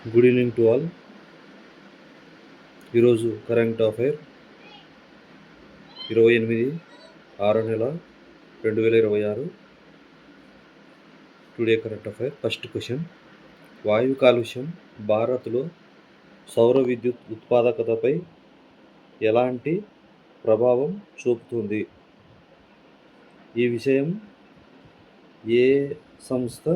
Good evening to all. ఈరోజు current affair 28/6/2026. Today current affair. First question: వాయు కాలుష్యం భారత్లో సౌర విద్యుత్ ఉత్పాదకతపై ఎలాంటి ప్రభావం చూపుతుంది? ఈ విషయం ఏ సంస్థ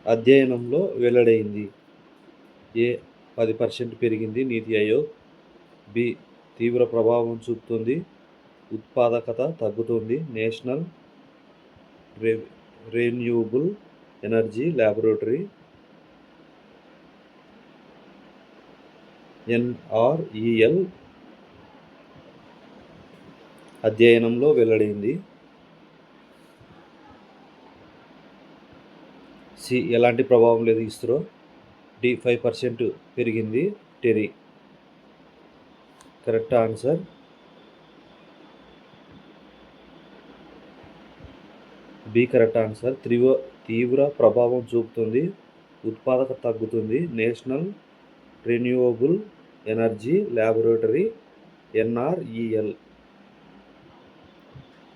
అధ్యయనంలో వెల్లడైంది? ఏ 10% పెరిగింది నీతి ఆయోగ్. బి తీవ్ర ప్రభావం చూపుతుంది, ఉత్పాదకత తగ్గుతుంది national renewable energy laboratory NREL అధ్యయనంలో వెల్లడైంది. సి ఎలాంటి ప్రభావం లేదు ఇస్రో. డి 5% పెరిగింది TERI. Correct answer. B correct answer. తీవ్ర ప్రభావం చూపుతుంది, ఉత్పాదకత తగ్గుతుంది national renewable energy laboratory NREL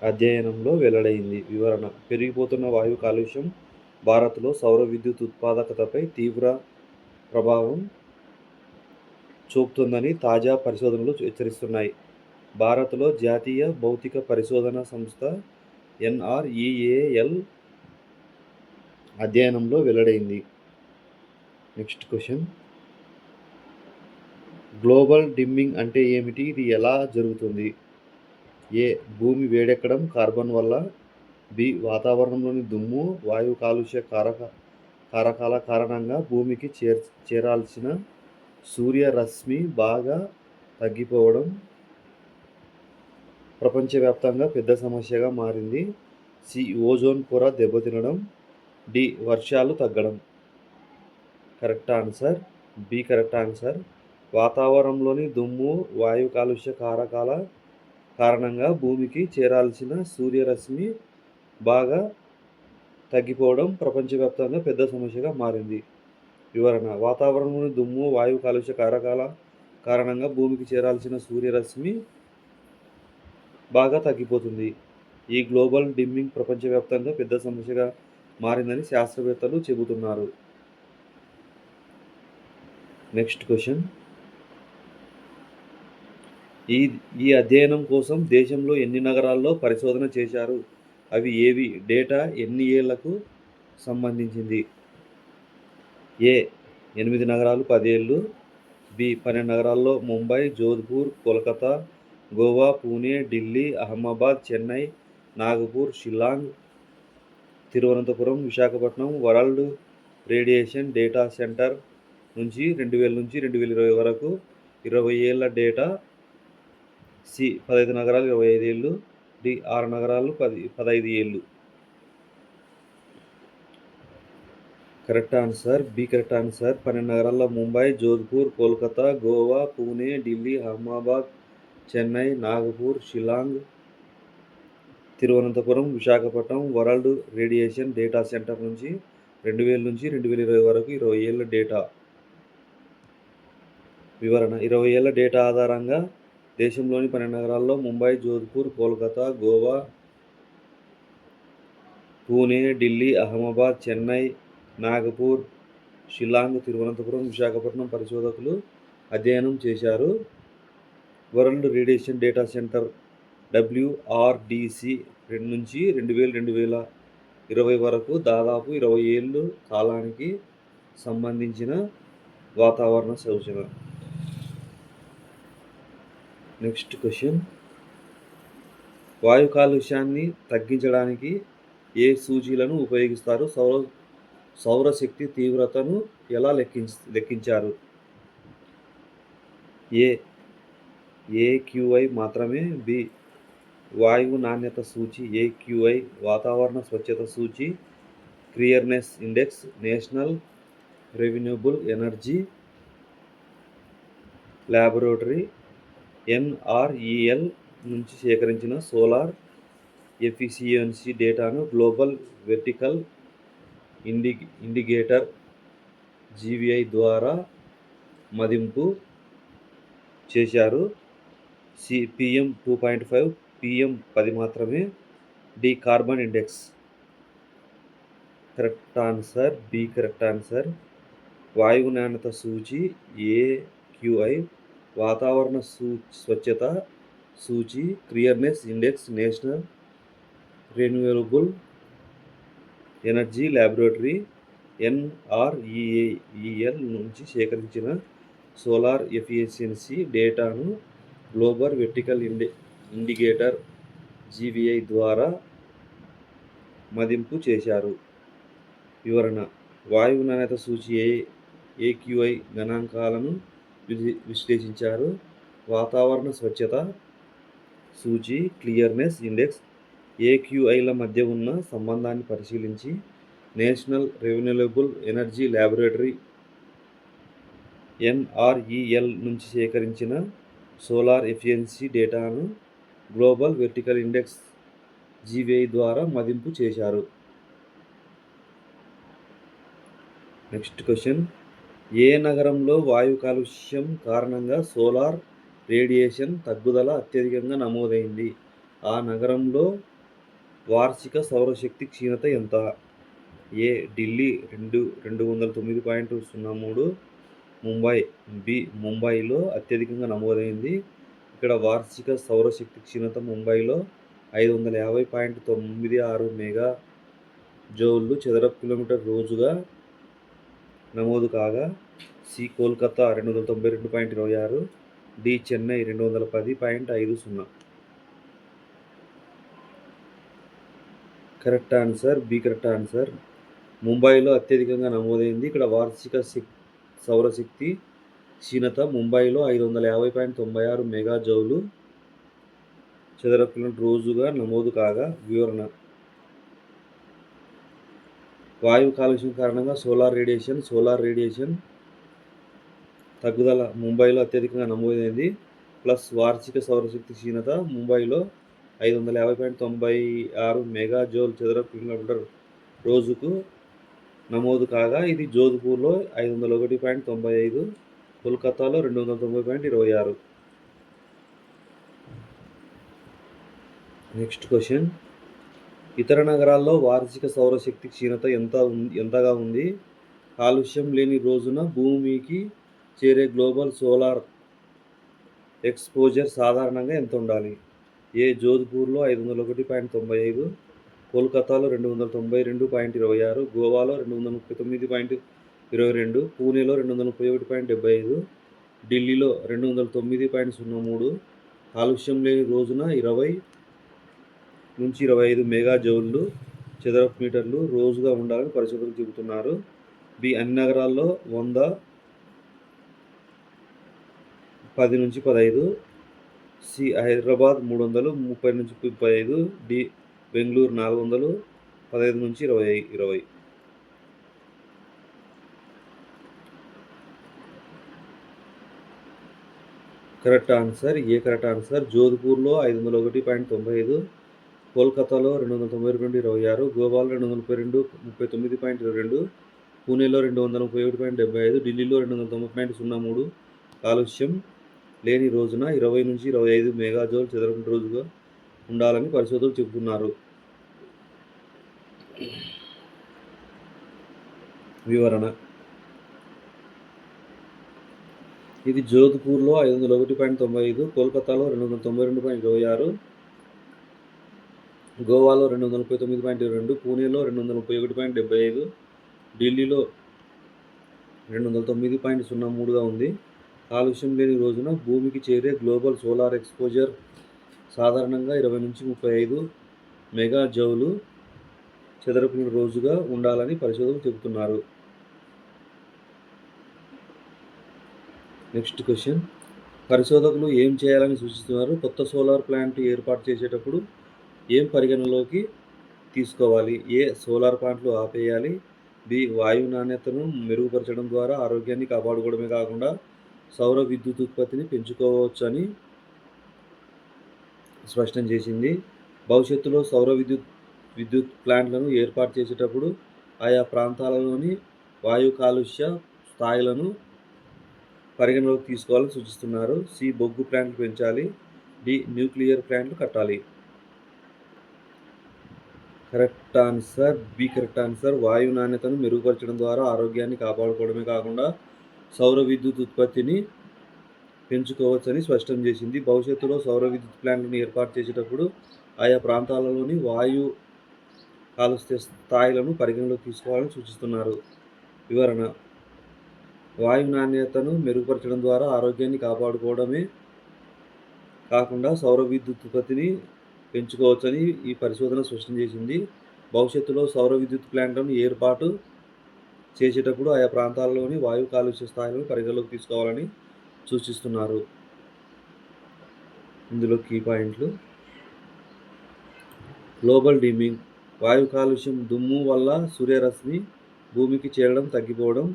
అధ్యయనంలో వెల్లడైంది. వివరణ: పెరిగిపోతున్న వాయు కాలుష్యం భారత్లో సౌర విద్యుత్ ఉత్పాదకతపై తీవ్ర ప్రభావం చూపుతుందని తాజా పరిశోధనలు హెచ్చరిస్తున్నాయి. భారత్లో జాతీయ భౌతిక పరిశోధన సంస్థ NREL అధ్యయనంలో వెల్లడైంది. నెక్స్ట్ క్వశ్చన్: గ్లోబల్ డిమ్మింగ్ అంటే ఏమిటి? ఇది ఎలా జరుగుతుంది? ఏ భూమి వేడెక్కడం కార్బన్ వల్ల. బి వాతావరణంలోని దుమ్ము వాయు కాలుష్య కారకాల కారణంగా భూమికి చేరాల్సిన సూర్యరశ్మి బాగా తగ్గిపోవడం ప్రపంచవ్యాప్తంగా పెద్ద సమస్యగా మారింది. సి ఓజోన్ పొర దెబ్బతినడం. డి వర్షాలు తగ్గడం. Correct answer. B correct answer. వాతావరణంలోని దుమ్ము వాయు కాలుష్య కారకాల కారణంగా భూమికి చేరాల్సిన సూర్యరశ్మి బాగా తగ్గిపోవడం ప్రపంచవ్యాప్తంగా పెద్ద సమస్యగా మారింది. వివరణ: వాతావరణంలోని దుమ్ము వాయు కాలుష్య కారకాల కారణంగా భూమికి చేరాల్సిన సూర్యరశ్మి బాగా తగ్గిపోతుంది. ఈ గ్లోబల్ డిమ్మింగ్ ప్రపంచవ్యాప్తంగా పెద్ద సమస్యగా మారిందని శాస్త్రవేత్తలు చెబుతున్నారు. నెక్స్ట్ క్వశ్చన్: ఈ అధ్యయనం కోసం దేశంలో ఎన్ని నగరాల్లో పరిశోధన చేశారు? అవి ఏవి? డేటా ఎన్ని ఏళ్లకు సంబంధించింది? ఏ 8 నగరాలు 10 ఏళ్ళు. బి 12 నగరాల్లో Mumbai, Jodhpur, Kolkata, Goa, Pune, Delhi, Ahmedabad, Chennai, Nagpur, Shillong, Thiruvananthapuram, Visakhapatnam. World radiation data centre నుంచి 2000 నుంచి 2020 వరకు 20 ఏళ్ల డేటా. సి 15 నగరాలు 25 ఏళ్ళు. డి 6 నగరాలు 15 ఏళ్ళు. Correct answer. B correct answer. 12 నగరాల్లో Mumbai, Jodhpur, Kolkata, Goa, Pune, Delhi, Ahmedabad, Chennai, Nagpur, Shillong, Thiruvananthapuram, Visakhapatnam. World radiation data centre నుంచి 2000 నుంచి 2020 వరకు 20 ఏళ్ల డేటా. వివరణ: 20 ఏళ్ల డేటా ఆధారంగా దేశంలోని 12 నగరాల్లో ముంబై, జోధ్పూర్, కోల్కతా, గోవా, పూణే, ఢిల్లీ, అహ్మదాబాద్, చెన్నై, నాగపూర్, షిల్లాంగ్, తిరువనంతపురం, విశాఖపట్నం పరిశోధకులు అధ్యయనం చేశారు. World radiation data centre WRDC నుంచి 2000-2020 వరకు దాదాపు 20 ఏళ్ళు కాలానికి సంబంధించిన వాతావరణ సూచన. నెక్స్ట్ క్వశ్చన్: వాయు కాలుష్యాన్ని తగ్గించడానికి ఏ సూచీలను ఉపయోగిస్తారు? సౌరశక్తి తీవ్రతను ఎలా లెక్కించారు? ఏ AQI మాత్రమే. బి వాయువు నాణ్యత సూచి AQI, వాతావరణ స్వచ్ఛత సూచి clearness index, national renewable energy laboratory NREL నుంచి సేకరించిన సోలార్ ఎఫిషియన్సీ డేటాను గ్లోబల్ వెర్టికల్ ఇండికేటర్ జీవీఐ ద్వారా మదింపు చేశారు. PM 2.5, PM 10 మాత్రమే. D carbon index. Correct answer B correct answer. వాయువు నాణ్యత సూచి AQI, వాతావరణ స్వచ్ఛత సూచి clearness index, national renewable energy laboratory NREL నుంచి సేకరించిన సోలార్ ఎఫిషియన్సీ డేటాను గ్లోబల్ వెర్టికల్ ఇండికేటర్ GVI ద్వారా మదింపు చేశారు. వివరణ: వాయువు నాణ్యత సూచి AQI గణాంకాలను విశ్లేషించారు. వాతావరణ స్వచ్ఛత సూచి క్లియర్నెస్ ఇండెక్స్ AQIల మధ్య ఉన్న సంబంధాన్ని పరిశీలించి national renewable energy laboratory NREL నుంచి సేకరించిన సోలార్ ఎఫిషియన్సీ డేటాను గ్లోబల్ వెర్టికల్ ఇండెక్స్ GVI ద్వారా మదింపు చేశారు. నెక్స్ట్ క్వశ్చన్: ఏ నగరంలో వాయు కాలుష్యం కారణంగా సోలార్ రేడియేషన్ తగ్గుదల అత్యధికంగా నమోదైంది? ఆ నగరంలో వార్షిక సౌరశక్తి క్షీణత ఎంత? ఏ ఢిల్లీ 209.03, ముంబై. బి ముంబైలో అత్యధికంగా నమోదైంది. ఇక్కడ వార్షిక సౌరశక్తి క్షీణత ముంబైలో 550.96 మెగా జౌల్లు చదరపు కిలోమీటర్ రోజుగా నమోదు కాగా, C Kolkata 292.26, D Chennai 210.50. Correct answer B correct answer. ముంబైలో అత్యధికంగా నమోదైంది. ఇక్కడ వార్షిక సౌరశక్తి క్షీణత ముంబైలో 550.96 మెగా జౌలు చదరపు కిలోమీటర్ రోజుగా నమోదు కాగా. వివరణ: వాయు కాలుష్యం కారణంగా సోలార్ రేడియేషన్ తగ్గుదల ముంబైలో అత్యధికంగా నమోదైంది. ప్లస్ వార్షిక సౌరశక్తి క్షీణత ముంబైలో 550.96 మెగా జౌల్ చదరపు కిలోమీటర్ రోజుకు నమోదు కాగా, ఇది జోధ్పూర్లో 501.95, కోల్కతాలో 290.26. నెక్స్ట్ క్వశ్చన్: ఇతర నగరాల్లో వార్షిక సౌరశక్తి క్షీణత ఎంతగా ఉంది? కాలుష్యం లేని రోజున భూమికి చేరే గ్లోబల్ సోలార్ ఎక్స్పోజర్ సాధారణంగా ఎంత ఉండాలి? ఏ జోధ్పూర్లో 501.95, కోల్కతాలో 292.26, గోవాలో 239.22, పూణేలో 231.75, ఢిల్లీలో 209.03. కాలుష్యం లేని రోజున 20 నుంచి 25 మెగా జౌల్లు చదరపు మీటర్లు రోజుగా ఉండాలని పరిశోధకులు చెబుతున్నారు. బి అన్ని నగరాల్లో 100, 10 నుంచి 15, సి హైదరాబాద్ 300, 30 నుంచి 35, డి బెంగళూరు 400, 15 నుంచి 20. కరెక్ట్ ఆన్సర్ ఏ కరెక్ట్ ఆన్సర్. జోధ్పూర్లో 501.95, కోల్కతాలో 292.26, గోవాలో 232, 39.22, పూణేలో 231.75, ఢిల్లీలో 290.03. కాలుష్యం లేని రోజున 20 నుంచి 25 మెగాజౌల్ చదరపు రోజుగా ఉండాలని పరిశోధకులు చెబుతున్నారు. వివరణ: ఇది జోధ్పూర్లో 501.95, కోల్కతాలో 292.26, గోవాలో 239.22, పూణేలో 231.75, ఢిల్లీలో 209.03గా ఉంది. కాలుష్యం లేని రోజున భూమికి చేరే గ్లోబల్ సోలార్ ఎక్స్పోజర్ సాధారణంగా 20 నుంచి 35 మెగా జౌలు చదరపు రోజుగా ఉండాలని పరిశోధకులు చెబుతున్నారు. నెక్స్ట్ క్వశ్చన్: పరిశోధకులు ఏం చేయాలని సూచిస్తున్నారు? కొత్త సోలార్ ప్లాంట్ ఏర్పాటు చేసేటప్పుడు ఏం పరిగణలోకి తీసుకోవాలి? ఏ సోలార్ ప్లాంట్లు ఆపేయాలి? బి వాయు నాణ్యతను మెరుగుపరచడం ద్వారా ఆరోగ్యాన్ని కాపాడుకోవడమే కాకుండా సౌర విద్యుత్ ఉత్పత్తిని పెంచుకోవచ్చని స్పష్టం చేసింది. భవిష్యత్తులో సౌర విద్యుత్ ప్లాంట్లను ఏర్పాటు చేసేటప్పుడు ఆయా ప్రాంతాలలోని వాయు కాలుష్య స్థాయిలను పరిగణలోకి తీసుకోవాలని సూచిస్తున్నారు. సి. బొగ్గు ప్లాంట్లు పెంచాలి. డి. న్యూక్లియర్ ప్లాంట్లు కట్టాలి. Correct answer B correct answer. వాయు నాణ్యతను మెరుగుపరచడం ద్వారా ఆరోగ్యాన్ని కాపాడుకోవడమే కాకుండా సౌర విద్యుత్ ఉత్పత్తిని పెంచుకోవచ్చని స్పష్టం చేసింది. భవిష్యత్తులో సౌర విద్యుత్ ప్లాంట్లను ఏర్పాటు చేసేటప్పుడు ఆయా ప్రాంతాలలోని వాయు కాలుష్య స్థాయిలను పరిగణలోకి తీసుకోవాలని సూచిస్తున్నారు. వివరణ: వాయు నాణ్యతను మెరుగుపరచడం ద్వారా ఆరోగ్యాన్ని కాపాడుకోవడమే కాకుండా సౌర విద్యుత్ ఉత్పత్తిని పెంచుకోవచ్చని ఈ పరిశోధన స్పష్టం చేసింది. భవిష్యత్తులో సౌర విద్యుత్ ప్లాంట్లను ఏర్పాటు చేసేటప్పుడు ఆయా ప్రాంతాల్లోని వాయు కాలుష్య స్థాయిలను పరిగణలోకి తీసుకోవాలని సూచిస్తున్నారు. ఇందులో కీ పాయింట్లు: గ్లోబల్ డీమింగ్, వాయు కాలుష్యం, దుమ్ము వల్ల సూర్యరశ్మి భూమికి చేరడం తగ్గిపోవడం.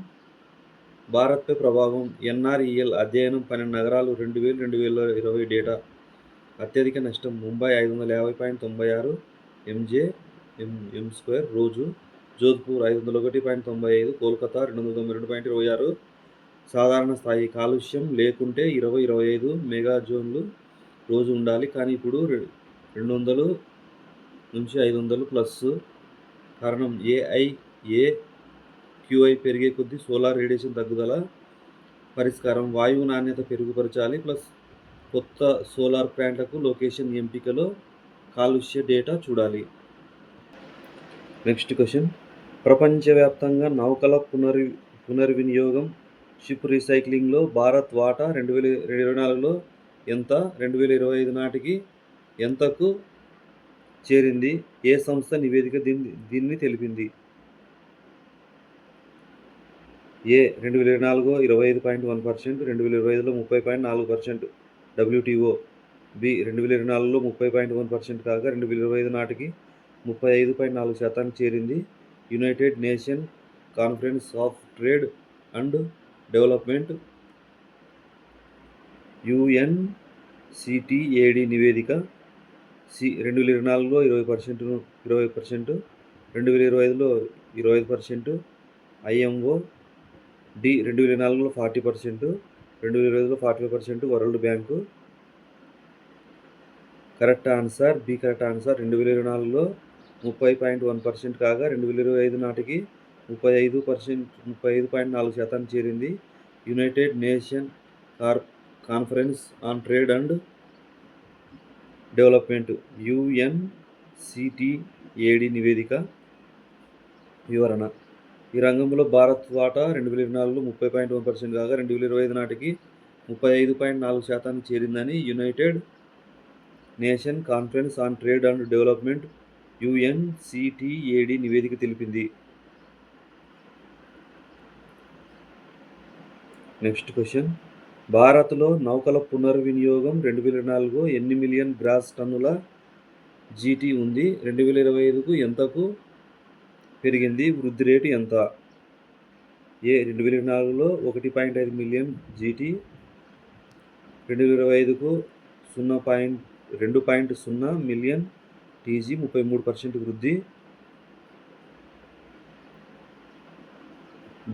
భారత్పై ప్రభావం. NREL అధ్యయనం 12 నగరాలు 2020 డేటా. అత్యధిక నష్టం ముంబై 550.96 mg/m² రోజు, జోధ్పూర్ 501.95, కోల్కతా 292.26. సాధారణ స్థాయి కాలుష్యం లేకుంటే 20-25 మెగాజౌల్లు రోజు ఉండాలి, కానీ ఇప్పుడు 200 నుంచి 500 ప్లస్. కారణం AQI పెరిగే కొద్దీ సోలార్ రేడియేషన్ తగ్గుదల. పరిష్కారం: వాయువు నాణ్యత మెరుగుపరచాలి ప్లస్ కొత్త సోలార్ ప్లాంట్లకు లొకేషన్ ఎంపికలో కాలుష్య డేటా చూడాలి. నెక్స్ట్ క్వశ్చన్: ప్రపంచవ్యాప్తంగా నౌకల పునర్వినియోగం షిప్ రీసైక్లింగ్లో భారత్ వాటా 2024లో ఎంత? 2025 నాటికి ఎంతకు చేరింది? ఏ సంస్థ నివేదిక దీన్ని తెలిపింది? ఏ. 2024 25.1%, 2025లో 30.4%. WTO. బి. 2024లో 30.1% కాగా 2025 నాటికి 35.4% చేరింది. United Nation Conference of Trade and Development UNCTAD నివేదిక. సి. 2024లో 20%, 2025లో 25%. IMO. డి. 2024లో 40%, 2025లో 45%. World Bank. Correct answer B correct answer. 2024లో 30.1% కాగా 2025 నాటికి 35.4% చేరింది. United Nation Conference on Trade and Development UNCTAD నివేదిక. వివరణ: ఈ రంగంలో భారత్ వాటా 2024లో 30.1% కాగా 2025 నాటికి 35.4% చేరిందని United Nation Conference on Trade and Development UNCTAD నివేదిక తెలిపింది. నెక్స్ట్ క్వశ్చన్: భారత్లో నౌకల పునర్వినియోగం 2024 ఎన్ని మిలియన్ గ్రాస్ టన్నుల GT ఉంది? 2025కు ఎంతకు పెరిగింది? వృద్ధి రేటు ఎంత? ఏ. 2024లో 1.5 మిలియన్ GT, 2025కు 2.0 మిలియన్ TG, 33% వృద్ధి.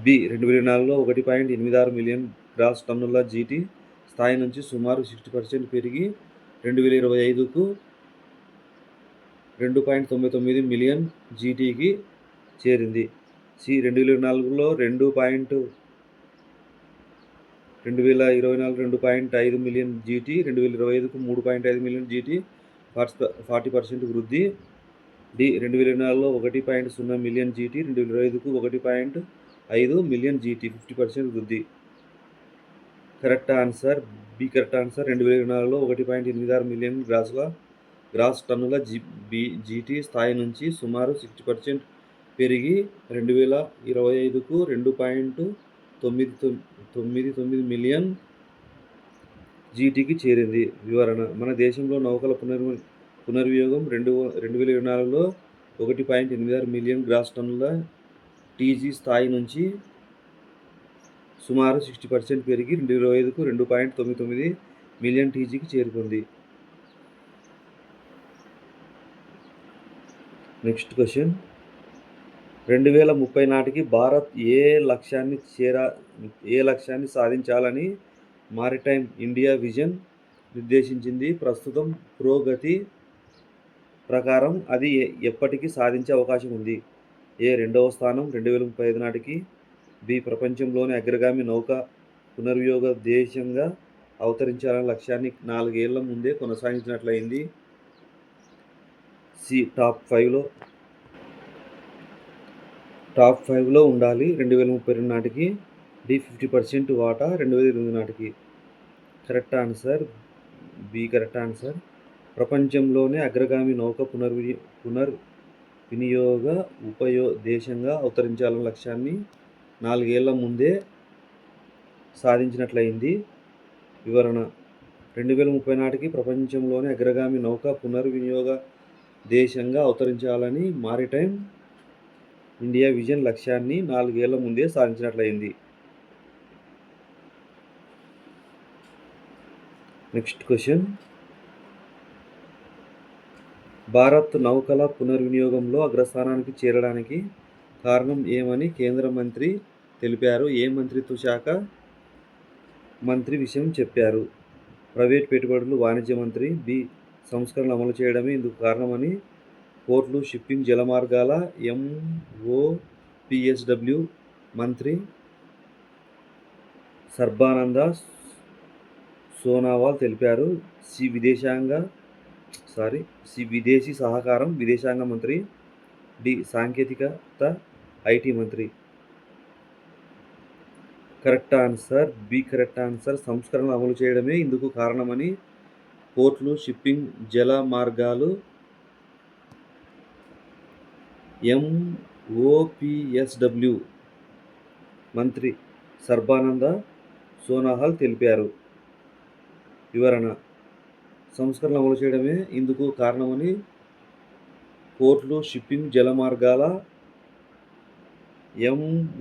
బి. 2024లో 1.86 మిలియన్ గ్రాస్ టన్నుల GT స్థాయి నుంచి సుమారు 60% పెరిగి 2025కు 2.99 మిలియన్ GTకి చేరింది. సి. 2024లో 2.5 మిలియన్ GT, 2025కు 3.5 మిలియన్ GT, 40% వృద్ధి. డి. 2024లో 1.0 మిలియన్ GT, 2025కు 1.5 మిలియన్ GT, 50% వృద్ధి. Correct answer B correct answer. 2024లో 1.86 మిలియన్ గ్రాస్ టన్నుల GT స్థాయి నుంచి సుమారు 60% పెరిగి 2025కు 2.99 మిలియన్ GTకి చేరింది. వివరణ: మన దేశంలో నౌకల పునర్వినియోగం 2024లో 1.86 మిలియన్ గ్రాస్ టన్నుల TG స్థాయి నుంచి సుమారు 60% పెరిగి 2025కు 2.99 మిలియన్ TGకి చేరుకుంది. నెక్స్ట్ క్వశ్చన్: 2030 నాటికి భారత్ ఏ లక్ష్యాన్ని సాధించాలని మారిటైమ్ ఇండియా విజన్ నిర్దేశించింది? ప్రస్తుతం పురోగతి ప్రకారం అది ఎప్పటికి సాధించే అవకాశం ఉంది? ఏ 2వ స్థానం 2035 నాటికి, బి ప్రపంచంలోని అగ్రగామి నౌక పునర్వినియోగ దేశంగా అవతరించాలనే లక్ష్యాన్ని 4 ఏళ్ల ముందే కొనసాగించినట్లయింది. సి టాప్ 5లో ఉండాలి 2032 నాటికి, డి 50% వాటా 2028 నాటికి. Correct answer B correct answer. ప్రపంచంలోనే అగ్రగామి నౌక పునర్వినియోగ దేశంగా అవతరించాలన్న లక్ష్యాన్ని 4 ఏళ్ల ముందే సాధించినట్లయింది. వివరణ: 2030 నాటికి ప్రపంచంలోనే అగ్రగామి నౌక పునర్వినియోగ దేశంగా అవతరించాలని మారిటైమ్ ఇండియా విజన్ లక్ష్యాన్ని 4 ఏళ్ల ముందే సాధించినట్లయింది. నెక్స్ట్ క్వశ్చన్: భారత్ నౌకల పునర్వినియోగంలో అగ్రస్థానానికి చేరడానికి కారణం ఏమని కేంద్ర మంత్రి తెలిపారు? ఏ మంత్రిత్వ శాఖ మంత్రి విషయం చెప్పారు? ప్రైవేట్ పెట్టుబడులు వాణిజ్య మంత్రి, బి సంస్కరణలు అమలు చేయడమే ఇందుకు కారణమని పోర్టులు, షిప్పింగ్, జలమార్గాల MoPSW మంత్రి సర్బానంద సోనోవాల్ తెలిపారు. సి విదేశీ సహకారం విదేశాంగ మంత్రి, డి సాంకేతికత ఐటీ మంత్రి. Correct answer B correct answer. సంస్కరణలు అమలు చేయడమే ఇందుకు కారణమని పోర్టులు, షిప్పింగ్, జల మార్గాలు MoPSW మంత్రి సర్బానంద సోనోవాల్ తెలిపారు. వివరణ: సంస్కరణలు అమలు చేయడమే ఇందుకు కారణమని పోర్టులు, షిప్పింగ్, జలమార్గాల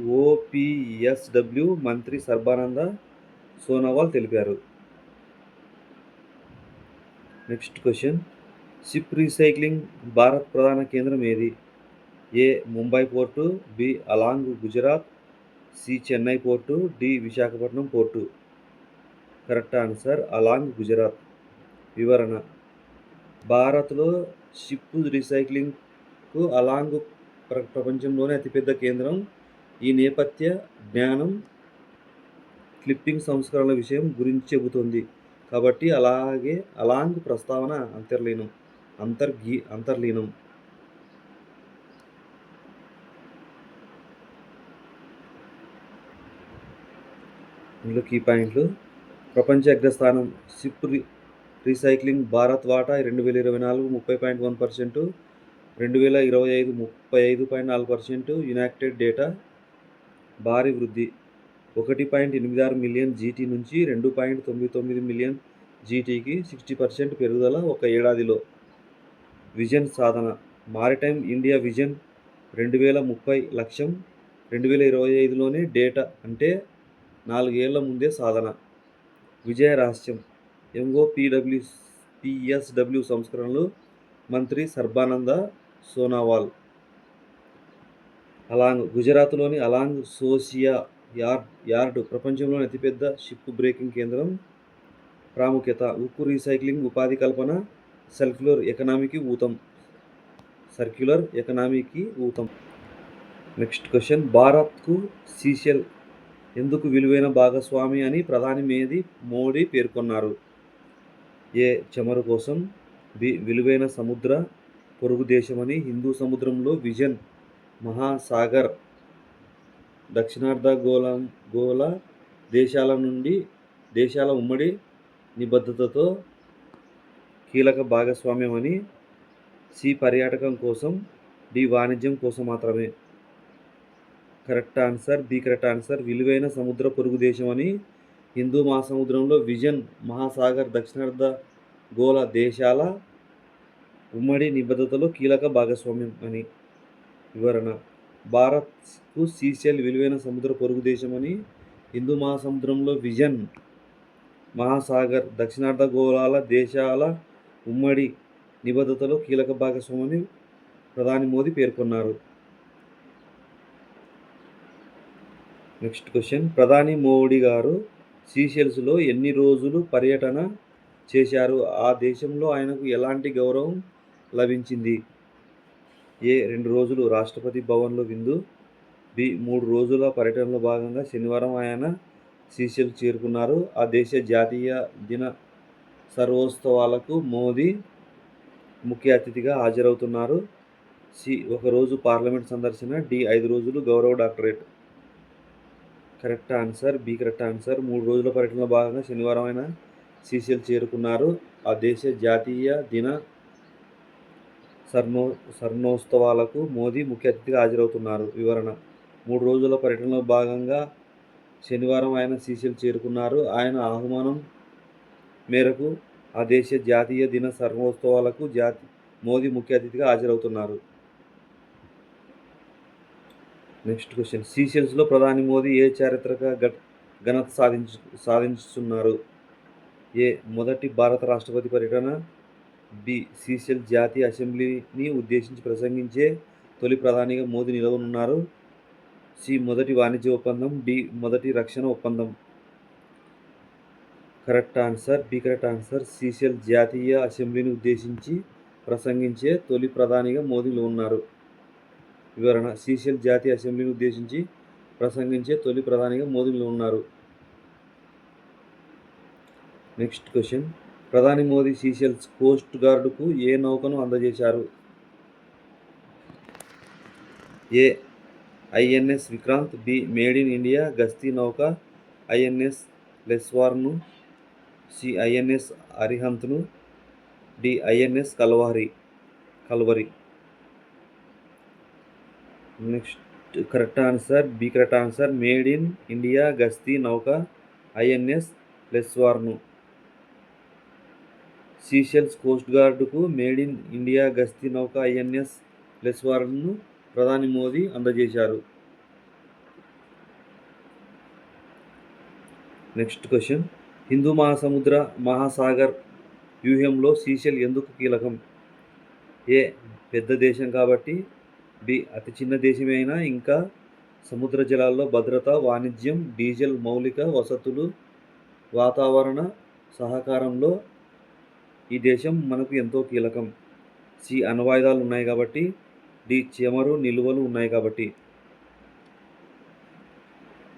MoPSW మంత్రి సర్బానంద సోనోవాల్ తెలిపారు. Next question: ship recycling Bharat ప్రధాన కేంద్రం ఏది? A Mumbai port, B Alang Gujarat, C Chennai port, D Visakhapatnam port. Correct answer Alang Gujarat. వివరణ: భారత్లో షిప్ రీసైక్లింగ్కు అలాంగ్ ప్రపంచంలోనే అతిపెద్ద కేంద్రం. ఈ నేపథ్య జ్ఞానం క్లిప్పింగ్ సంస్కరణల విషయం గురించి చెబుతుంది కాబట్టి అలాంగ్ ప్రస్తావన అంతర్లీనం. ఇందులో కీ పాయింట్లు: ప్రపంచ అగ్రస్థానం షిప్ రీసైక్లింగ్ భారత్ వాటా 2024 30.1%, 2025 35.4%. యునైటెడ్ డేటా భారీ వృద్ధి 1.86 మిలియన్ జీటీ నుంచి 2.99 మిలియన్ జీటీకి 60% పెరుగుదల ఒక ఏడాదిలో. విజన్ సాధన మారిటైమ్ ఇండియా విజన్ 2030 లక్ష్యం 2025లోనే డేటా అంటే 4 ఏళ్ల ముందే సాధన. విజయ రహస్యం MoPSW సంస్కరణలు మంత్రి సర్బానంద సోనోవాల్. అలాంగ్ గుజరాత్లోని అలాంగ్ సోసియా యార్డ్ ప్రపంచంలోని అతిపెద్ద షిప్ బ్రేకింగ్ కేంద్రం. ప్రాముఖ్యత: ఉక్కు రీసైక్లింగ్, ఉపాధి కల్పన, సర్క్యులర్ ఎకనామీకి ఊతం. నెక్స్ట్ క్వశ్చన్: భారత్కు సీషెల్ ఎందుకు విలువైన భాగస్వామి అని ప్రధాని మోడీ పేర్కొన్నారు? ఏ చమురు కోసం, బి విలువైన సముద్ర పొరుగు దేశమని, హిందూ సముద్రంలో విజన్ మహాసాగర్ దక్షిణార్ధగోళ దేశాల ఉమ్మడి నిబద్ధతతో కీలక భాగస్వామ్యమని, సి పర్యాటకం కోసం, డి వాణిజ్యం కోసం మాత్రమే. Correct answer B correct answer. విలువైన సముద్ర పొరుగు దేశమని, హిందూ మహాసముద్రంలో విజన్ మహాసాగర్ దక్షిణార్ధగోళ దేశాల ఉమ్మడి నిబద్ధతలో కీలక భాగస్వామ్యం అని. వివరణ: భారత్కు సీషెల్ విలువైన సముద్ర పొరుగు దేశమని, హిందూ మహాసముద్రంలో విజన్ మహాసాగర్ దక్షిణార్ధగోళ దేశాల ఉమ్మడి నిబద్ధతలో కీలక భాగస్వామని ప్రధాని మోదీ పేర్కొన్నారు. నెక్స్ట్ క్వశ్చన్, ప్రధాని మోడీ గారు సీషెల్స్లో ఎన్ని రోజులు పర్యటన చేశారు? ఆ దేశంలో ఆయనకు ఎలాంటి గౌరవం లభించింది? ఏ 2 రోజులు రాష్ట్రపతి భవన్లో విందు. బి 3 రోజుల పర్యటనలో భాగంగా శనివారం ఆయన సీషెల్స్ చేరుకున్నారు. ఆ దేశ జాతీయ దిన సర్వోత్సవాలకు మోదీ ముఖ్య అతిథిగా హాజరవుతున్నారు. సి 1 రోజు పార్లమెంట్ సందర్శన. డి 5 రోజులు గౌరవ doctorate. Correct answer B correct answer. 3 రోజుల పర్యటనలో భాగంగా శనివారం ఆయన సీషెల్స్ చేరుకున్నారు. ఆ దేశ జాతీయ దిన స్వర్ణోత్సవాలకు మోదీ ముఖ్య అతిథిగా హాజరవుతున్నారు. వివరణ: 3 రోజుల పర్యటనలో భాగంగా శనివారం ఆయన సీషెల్స్ చేరుకున్నారు. ఆయన ఆహ్వానం మేరకు ఆ దేశ జాతీయ దిన స్వర్ణోత్సవాలకు మోదీ ముఖ్య అతిథిగా హాజరవుతున్నారు. నెక్స్ట్ క్వశ్చన్, సీషెల్స్లో ప్రధాని మోదీ ఏ చారిత్రక ఘనత సాధించుతున్నారు? ఏ మొదటి భారత రాష్ట్రపతి పర్యటన. బి సీషెల్స్ జాతీయ అసెంబ్లీని ఉద్దేశించి ప్రసంగించే తొలి ప్రధానిగా మోదీ నిలవనున్నారు. సి మొదటి వాణిజ్య ఒప్పందం. డి మొదటి రక్షణ ఒప్పందం. Correct answer B correct answer. Seychelles జాతీయ అసెంబ్లీని ఉద్దేశించి ప్రసంగించే తొలి ప్రధానిగా మోదీ ఉన్నారు. వివరణ: సీషెల్స్ జాతీయ అసెంబ్లీని ఉద్దేశించి ప్రసంగించే తొలి ప్రధానిగా మోదీ ఉన్నారు. నెక్స్ట్ క్వశ్చన్, ప్రధాని మోదీ సీషెల్స్ కోస్ట్ గార్డుకు ఏ నౌకను అందజేశారు? A INS Vikrant. B made in India గస్తీ నౌక ఐఎన్ఎస్ లెస్వార్ను. సి ఐఎన్ఎస్ అరిహంత్ను. D INS Kalvari. Next correct answer B correct answer. Made in India గస్తీ నౌక ఐఎన్ఎస్ లెస్వార్ను. సీషెల్స్ కోస్ట్ గార్డుకు మేడ్ ఇన్ ఇండియా గస్తీ నౌక ఐఎన్ఎస్ లెస్వార్ను ప్రధాని మోదీ అందజేశారు. నెక్స్ట్ క్వశ్చన్, హిందూ మహాసాగర్ వ్యూహంలో సీషెల్ ఎందుకు కీలకం? ఏ పెద్ద దేశం కాబట్టి. బి అతి చిన్న దేశమే అయినా ఇంకా సముద్ర జలాల్లో భద్రత, వాణిజ్యం, డీజిల్, మౌలిక వసతులు, వాతావరణ సహకారంలో ఈ దేశం మనకు ఎంతో కీలకం. సి అణ్వాయుధాలు ఉన్నాయి కాబట్టి. డి చమురు నిల్వలు ఉన్నాయి కాబట్టి.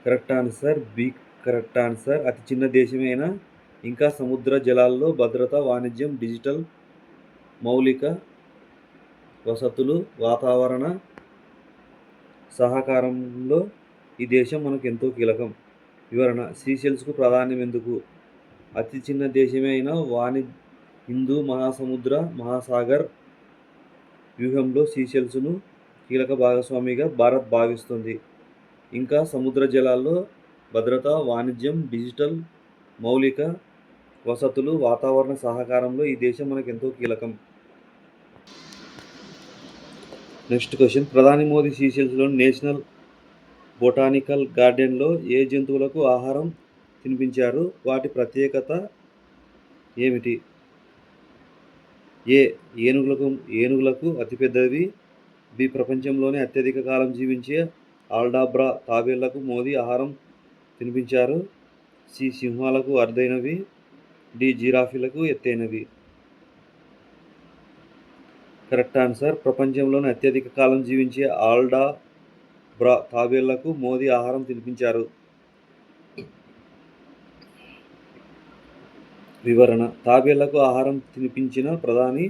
Correct answer B correct answer. అతి చిన్న దేశమైనా ఇంకా సముద్ర జలాల్లో భద్రత, వాణిజ్యం, డిజిటల్, మౌలిక వసతులు, వాతావరణ సహకారంలో ఈ దేశం మనకు ఎంతో కీలకం. వివరణ: సీషెల్స్కు ప్రాధాన్యం ఎందుకు? అతి చిన్న దేశమే అయినా హిందూ మహాసాగర్ వ్యూహంలో సీషెల్స్ను కీలక భాగస్వామిగా భారత్ భావిస్తుంది. ఇంకా సముద్ర జలాల్లో భద్రత, వాణిజ్యం, డిజిటల్, మౌలిక వసతులు, వాతావరణ సహకారంలో ఈ దేశం మనకు ఎంతో కీలకం. నెక్స్ట్ క్వశ్చన్, ప్రధాని మోదీ సీషెల్స్లోని నేషనల్ బొటానికల్ గార్డెన్లో ఏ జంతువులకు ఆహారం తినిపించారు? వాటి ప్రత్యేకత ఏమిటి? ఏ ఏనుగులకు అతిపెద్దవి. బి ప్రపంచంలోనే అత్యధిక కాలం జీవించే ఆల్డాబ్రా తాబేళ్లకు మోదీ ఆహారం తినిపించారు. సి సింహాలకు అరుదైనవి. డి జిరాఫీలకు ఎత్తైనవి. కరెక్ట్ ఆన్సర్ ప్రపంచంలోనే అత్యధిక కాలం జీవించే ఆల్డాబ్రా తాబేళ్లకు మోదీ ఆహారం తినిపించారు. వివరణ: తాబేళ్లకు ఆహారం తినిపించిన ప్రధాని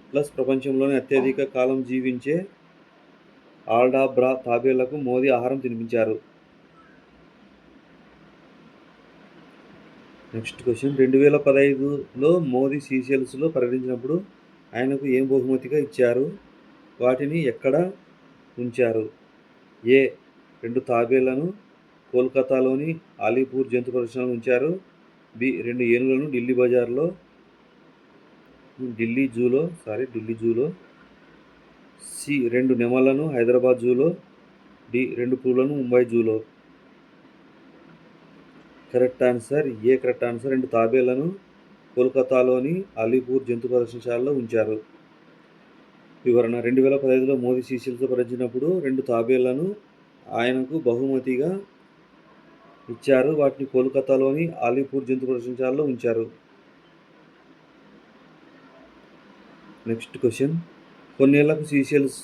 ప్లస్ ప్రపంచంలోనే అత్యధిక కాలం జీవించే ఆల్డాబ్రా తాబేళ్లకు మోదీ ఆహారం తినిపించారు. నెక్స్ట్ క్వశ్చన్, 2015లో మోదీ సీషెల్స్లో పర్యటించినప్పుడు ఆయనకు ఏం బహుమతిగా ఇచ్చారు? వాటిని ఎక్కడ ఉంచారు? ఏ 2 తాబేళ్లను కోల్కతాలోని అలీపూర్ జంతు ప్రదర్శనలో ఉంచారు. బి 2 ఏనుగులను ఢిల్లీ జూలో. సి 2 నెమళ్లను హైదరాబాద్ జూలో. డి 2 పులులను ముంబై జూలో. కరెక్ట్ ఆన్సర్ ఏ కరెక్ట్ ఆన్సర్. 2 తాబేళ్లను కోల్కతాలోని అలీపూర్ జంతు ప్రదర్శనశాలలో ఉంచారు. వివరణ: 2015లో మోదీ సీషెల్స్లో పర్యటించినప్పుడు 2 తాబేళ్లను ఆయనకు బహుమతిగా ఇచ్చారు. వాటిని కోల్కతాలోని అలీపూర్ జంతు ప్రదర్శనశాలలో ఉంచారు. నెక్స్ట్ క్వశ్చన్, కొన్నేళ్లకు సీషెల్స్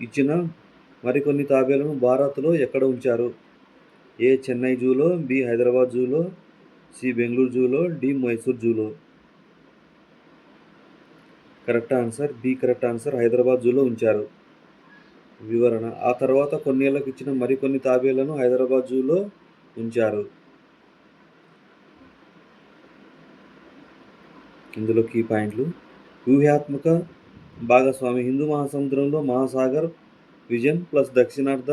ఇచ్చిన మరికొన్ని తాబేళ్లను భారత్లో ఎక్కడ ఉంచారు? ఏ చెన్నై జూలో, బి హైదరాబాద్ జూలో, సి బెంగళూరు జూలో, డి మైసూర్ జూలో. కరెక్ట్ ఆన్సర్ హైదరాబాద్ జూలో ఉంచారు. వివరణ, ఆ తర్వాత కొన్నేళ్లకు ఇచ్చిన మరికొన్ని తాబేళ్లను హైదరాబాద్ జూలో ఉంచారు. ఇందులో కీ పాయింట్లు: వ్యూహాత్మక భాగస్వామి హిందూ మహాసముద్రంలో మహాసాగర్ విజన్ ప్లస్ దక్షిణార్ధ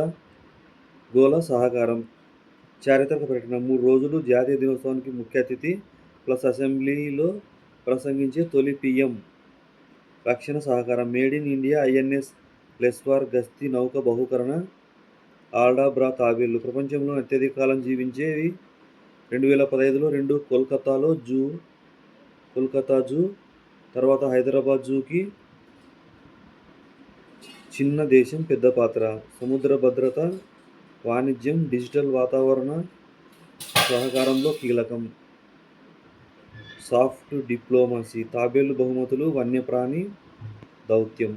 గోళ సహకారం. చారిత్రక పర్యటన 3 రోజులు జాతీయ దినోత్సవానికి ముఖ్య అతిథి ప్లస్ అసెంబ్లీలో ప్రసంగించే తొలి పీఎం. రక్షణ సహకారం మేడ్ ఇన్ ఇండియా ఐఎన్ఎస్ లెస్వార్ గస్తీ నౌక బహుకరణ ఆల్డాబ్రా తాబేళ్లు ప్రపంచంలో అత్యధిక కాలం జీవించేవి 2015లో 2 కోల్కతా జూ, తర్వాత హైదరాబాద్ జూకి. చిన్న దేశం పెద్ద పాత్ర, సముద్ర భద్రత, వాణిజ్యం, డిజిటల్ వాతావరణ సహకారంలో కీలకం. సాఫ్ట్ డిప్లొమసీ, తాబేళ్లు బహుమతులు, వన్యప్రాణి దౌత్యం.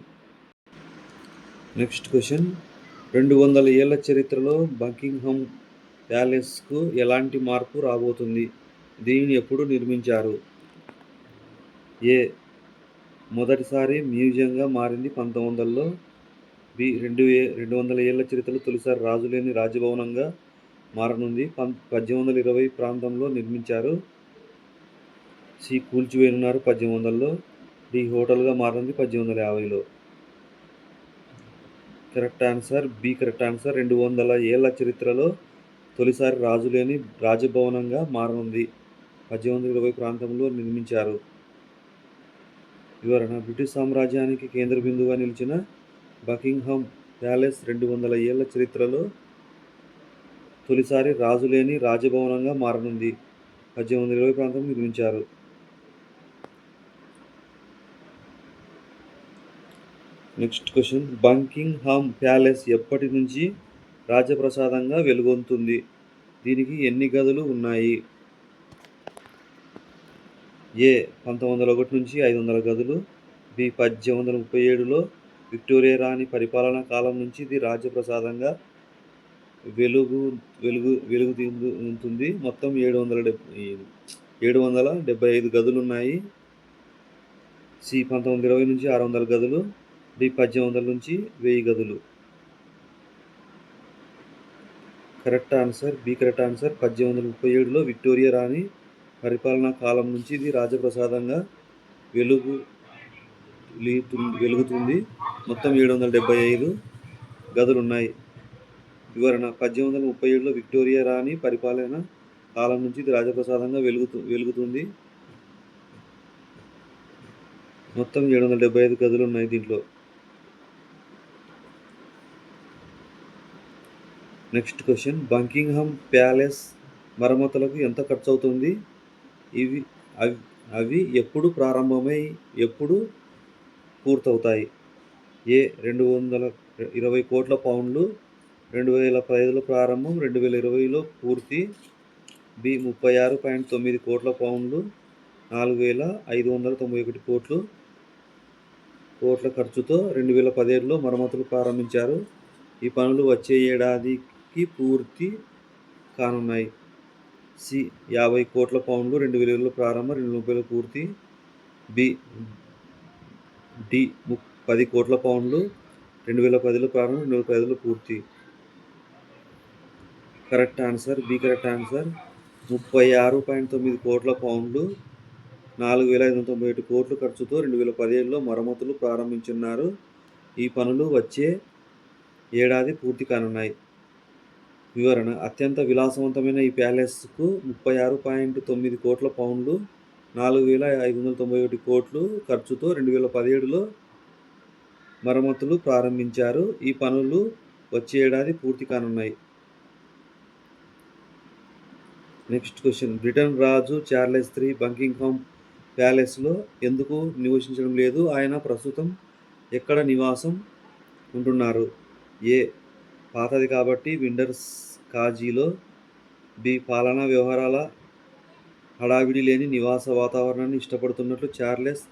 నెక్స్ట్ క్వశ్చన్, 200 ఏళ్ల చరిత్రలో బకింగ్హామ్ ప్యాలెస్కు ఎలాంటి మార్పు రాబోతుంది? దీనిని ఎప్పుడు నిర్మించారు? ఏ మొదటిసారి మ్యూజియంగా మారింది 1900లో, బి 200 ఏళ్ల చరిత్రలో తొలిసారి రాజు లేని రాజభవనంగా మారనుంది 1820 ప్రాంతంలో నిర్మించారు, సి కూల్చివేయనున్నారు 1800లో, డి హోటల్గా మారింది 1850లో. కరెక్ట్ ఆన్సర్ 200 ఏళ్ల చరిత్రలో తొలిసారి రాజు లేని రాజభవనంగా మారనుంది 1820 ప్రాంతంలో నిర్మించారు. వివరణ, బ్రిటిష్ సామ్రాజ్యానికి కేంద్ర బిందువుగా నిలిచిన బకింగ్హామ్ ప్యాలెస్ 200 ఏళ్ల చరిత్రలో తొలిసారి రాజు లేని రాజభవనంగా మారనుంది 1820 ప్రాంతంలో నిర్మించారు. నెక్స్ట్ క్వశ్చన్, బకింగ్హామ్ ప్యాలెస్ ఎప్పటి నుంచి రాజప్రసాదంగా వెలుగొందుతుంది? దీనికి ఎన్ని గదులు ఉన్నాయి? ఏ 1901 నుంచి 500 గదులు, బి 1837లో విక్టోరియా రాణి పరిపాలనా కాలం నుంచి ఇది రాజప్రసాదంగా వెలుగుతుంది. మొత్తం 775 గదులున్నాయి. సి 1920 నుంచి 600 గదులు, డి 1800 నుంచి 1000 గదులు. కరెక్ట్ ఆన్సర్ 1837లో విక్టోరియా రాణి పరిపాలనా కాలం నుంచి ఇది రాజప్రసాదంగా వెలుగుతుంది. మొత్తం 775 గదులున్నాయి. వివరణ, 1837లో విక్టోరియా రాణి పరిపాలన కాలం నుంచి ఇది రాజప్రసాదంగా వెలుగుతుంది. మొత్తం 775 గదులు ఉన్నాయి దీంట్లో. నెక్స్ట్ క్వశ్చన్, బకింగ్హామ్ ప్యాలెస్ మరమ్మతులకు ఎంత ఖర్చు అవుతుంది? అవి ఎప్పుడు ప్రారంభమై ఎప్పుడు పూర్తవుతాయి? ఏ 220 కోట్ల పౌండ్లు 2015లో ప్రారంభం, 2020లో పూర్తి, బి 36.9 కోట్ల పౌండ్లు 4591 కోట్ల ఖర్చుతో 2017లో మరమ్మతులు ప్రారంభించారు. ఈ పనులు వచ్చే ఏడాదికి పూర్తి కానున్నాయి. సి 50 కోట్ల పౌండ్లు 2020లో ప్రారంభం, 2030లో పూర్తి, డి 10 కోట్ల పౌండ్లు 2010లో ప్రారంభం, 2015లో పూర్తి. కరెక్ట్ ఆన్సర్ 36.9 కోట్ల పౌండ్లు 4591 కోట్లు ఖర్చుతో 2017లో మరమ్మతులు ప్రారంభించున్నారు. ఈ పనులు వచ్చే ఏడాది పూర్తి కానున్నాయి. వివరణ, అత్యంత విలాసవంతమైన ఈ ప్యాలెస్కు 36.9 కోట్ల పౌండ్లు 4591 కోట్లు ఖర్చుతో 2017లో మరమ్మతులు ప్రారంభించారు. ఈ పనులు వచ్చే ఏడాది పూర్తి కానున్నాయి. నెక్స్ట్ క్వశ్చన్, బ్రిటన్ రాజు చార్లెస్ III బకింగ్హామ్ ప్యాలెస్లో ఎందుకు నివసించడం లేదు? ఆయన ప్రస్తుతం ఎక్కడ నివాసం ఉంటున్నారు? ఏ పాతది కాబట్టి విండర్స్ కాజీలో, బి పాలనా వ్యవహారాల హడావిడి లేని నివాస వాతావరణాన్ని ఇష్టపడుతున్నట్లు చార్లెస్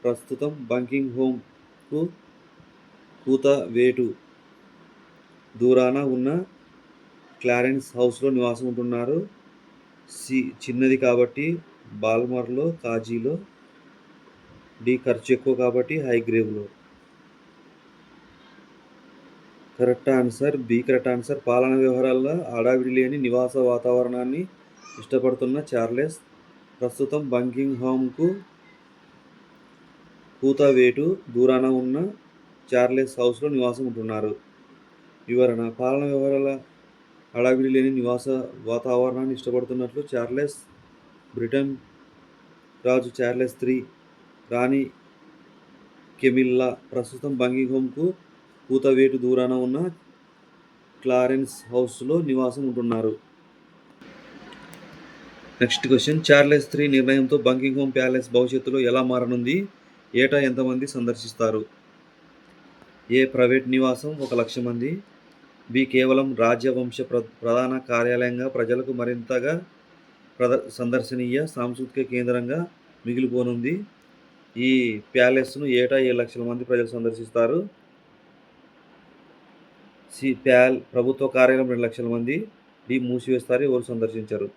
ప్రస్తుతం బంకింగ్హామ్కు కూతవేటు దూరాన ఉన్న క్లారెన్స్ హౌస్లో నివాసం ఉంటున్నారు. సి చిన్నది కాబట్టి బాల్మర్లో, కాజీలో. డి ఖర్చు ఎక్కువ కాబట్టి హైగ్రేవ్లో. Correct answer B correct answer. పాలనా వ్యవహారాల్లో హడావిడి లేని నివాస వాతావరణాన్ని ఇష్టపడుతున్న చార్లెస్ ప్రస్తుతం బంకింగ్హామ్కు కూతవేటు దూరాన ఉన్న చార్లెస్ హౌస్లో నివాసం ఉంటున్నారు. వివరణ: పాలనా వ్యవహారాల హడావిడి లేని నివాస వాతావరణాన్ని ఇష్టపడుతున్నట్లు చార్లెస్ బ్రిటన్ రాజు చార్లెస్ III, రాణి కెమిల్లా ప్రస్తుతం బంకింగ్హామ్కు కూతవేటు దూరాన ఉన్న క్లారెన్స్ హౌస్లో నివాసం ఉంటున్నారు. నెక్స్ట్ క్వశ్చన్: చార్లెస్ III నిర్ణయంతో బంకింగ్హామ్ ప్యాలెస్ భవిష్యత్తులో ఎలా మారనుంది? ఏటా ఎంతమంది సందర్శిస్తారు? ఏ ప్రైవేట్ నివాసం 1,00,000 మంది. బి కేవలం రాజవంశ ప్రధాన కార్యాలయంగా ప్రజలకు మరింతగా సందర్శనీయ సాంస్కృతిక కేంద్రంగా మిగిలిపోనుంది. ఈ ప్యాలెస్ను ఏటా 7,00,000 మంది ప్రజలు సందర్శిస్తారు. సి ప్రభుత్వ కార్యాలయం 2,00,000 మంది. డి మూసివేస్తారు, ఎవరు సందర్శించరు.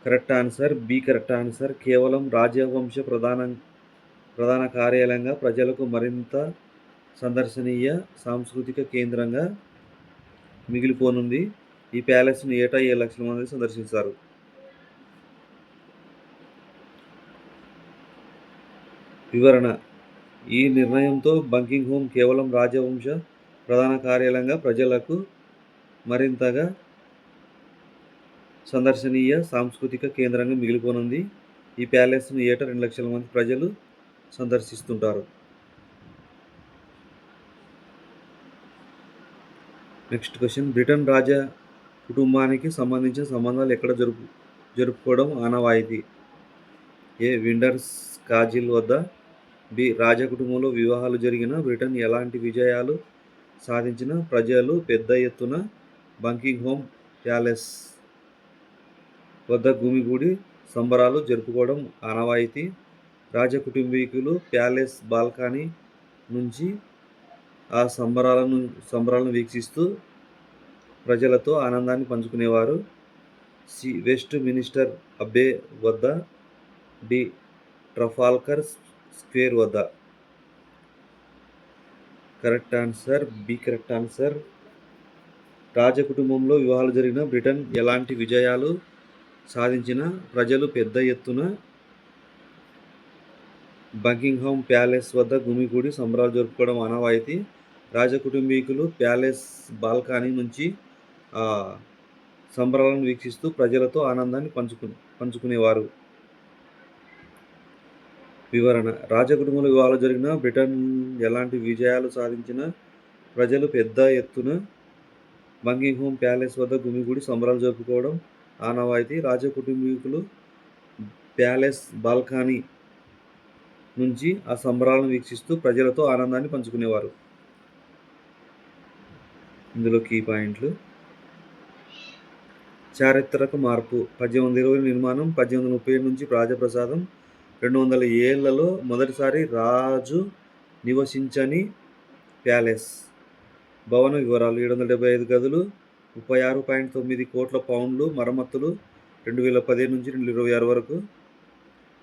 Correct answer B correct answer. కేవలం రాజవంశ ప్రధాన కార్యాలయంగా ప్రజలకు మరింత సందర్శనీయ సాంస్కృతిక కేంద్రంగా మిగిలిపోనుంది. ఈ ప్యాలెస్ను ఏటా 7,00,000 మంది సందర్శిస్తారు. వివరణ: ఈ నిర్ణయంతో బంకింగ్హామ్ కేవలం రాజవంశ ప్రధాన కార్యాలయంగా ప్రజలకు మరింతగా సందర్శనీయ సాంస్కృతిక కేంద్రంగా మిగిలిపోనుంది. ఈ ప్యాలెస్ను ఏటా 2,00,000 మంది ప్రజలు సందర్శిస్తుంటారు. నెక్స్ట్ క్వశ్చన్: బ్రిటన్ రాజ కుటుంబానికి సంబంధించిన సంబంధాలు ఎక్కడ జరుపుకోవడం ఆనవాయితీ? ఏ విండర్స్ కాజిల్ వద్ద. బి రాజకుటుంబంలో వివాహాలు జరిగిన బ్రిటన్ ఎలాంటి విజయాలు సాధించిన ప్రజలు పెద్ద ఎత్తున బంకింగ్హామ్ ప్యాలెస్ వద్ద గుమిగూడి సంబరాలు జరుపుకోవడం ఆనవాయితీ. రాజకుటుంబీకులు ప్యాలెస్ బాల్కనీ నుంచి ఆ సంబరాలను వీక్షిస్తూ ప్రజలతో ఆనందాన్ని పంచుకునేవారు. సి వెస్ట్ మినిస్టర్ అబ్బే వద్ద. డి ట్రఫాల్గర్ స్క్వేర్ వద్ద. Correct answer B correct answer. రాజకుటుంబంలో వివాహాలు జరిగిన బ్రిటన్ ఎలాంటి విజయాలు సాధించిన ప్రజలు పెద్ద ఎత్తున బంకింగ్హామ్ ప్యాలెస్ వద్ద గుమిగూడి సంబరాలు జరుపుకోవడం ఆనవాయితీ. రాజకుటుంబీకులు ప్యాలెస్ బాల్కనీ నుంచి ఆ సంబరాలను వీక్షిస్తూ ప్రజలతో ఆనందాన్ని పంచుకునేవారు. వివరణ: రాజకుటుంబంలో వివాహాలు జరిగిన బ్రిటన్ ఎలాంటి విజయాలు సాధించిన ప్రజలు పెద్ద ఎత్తున బంకింగ్హామ్ ప్యాలెస్ వద్ద గుమిగూడి సంబరాలు జరుపుకోవడం ఆనవాయితీ. రాజకుటుంబీకులు ప్యాలెస్ బాల్కనీ నుంచి ఆ సంబరాలను వీక్షిస్తూ ప్రజలతో ఆనందాన్ని పంచుకునేవారు. ఇందులో కీ పాయింట్లు: చారిత్రక మార్పు 1820 నిర్మాణం, 1837 నుంచి రాజప్రసాదం, 200 ఏళ్లలో మొదటిసారి రాజు నివసించని ప్యాలెస్. భవన వివరాలు: 775 గదులు, 36.9 కోట్ల పౌండ్లు మరమ్మతులు 2015 నుంచి 2026 వరకు.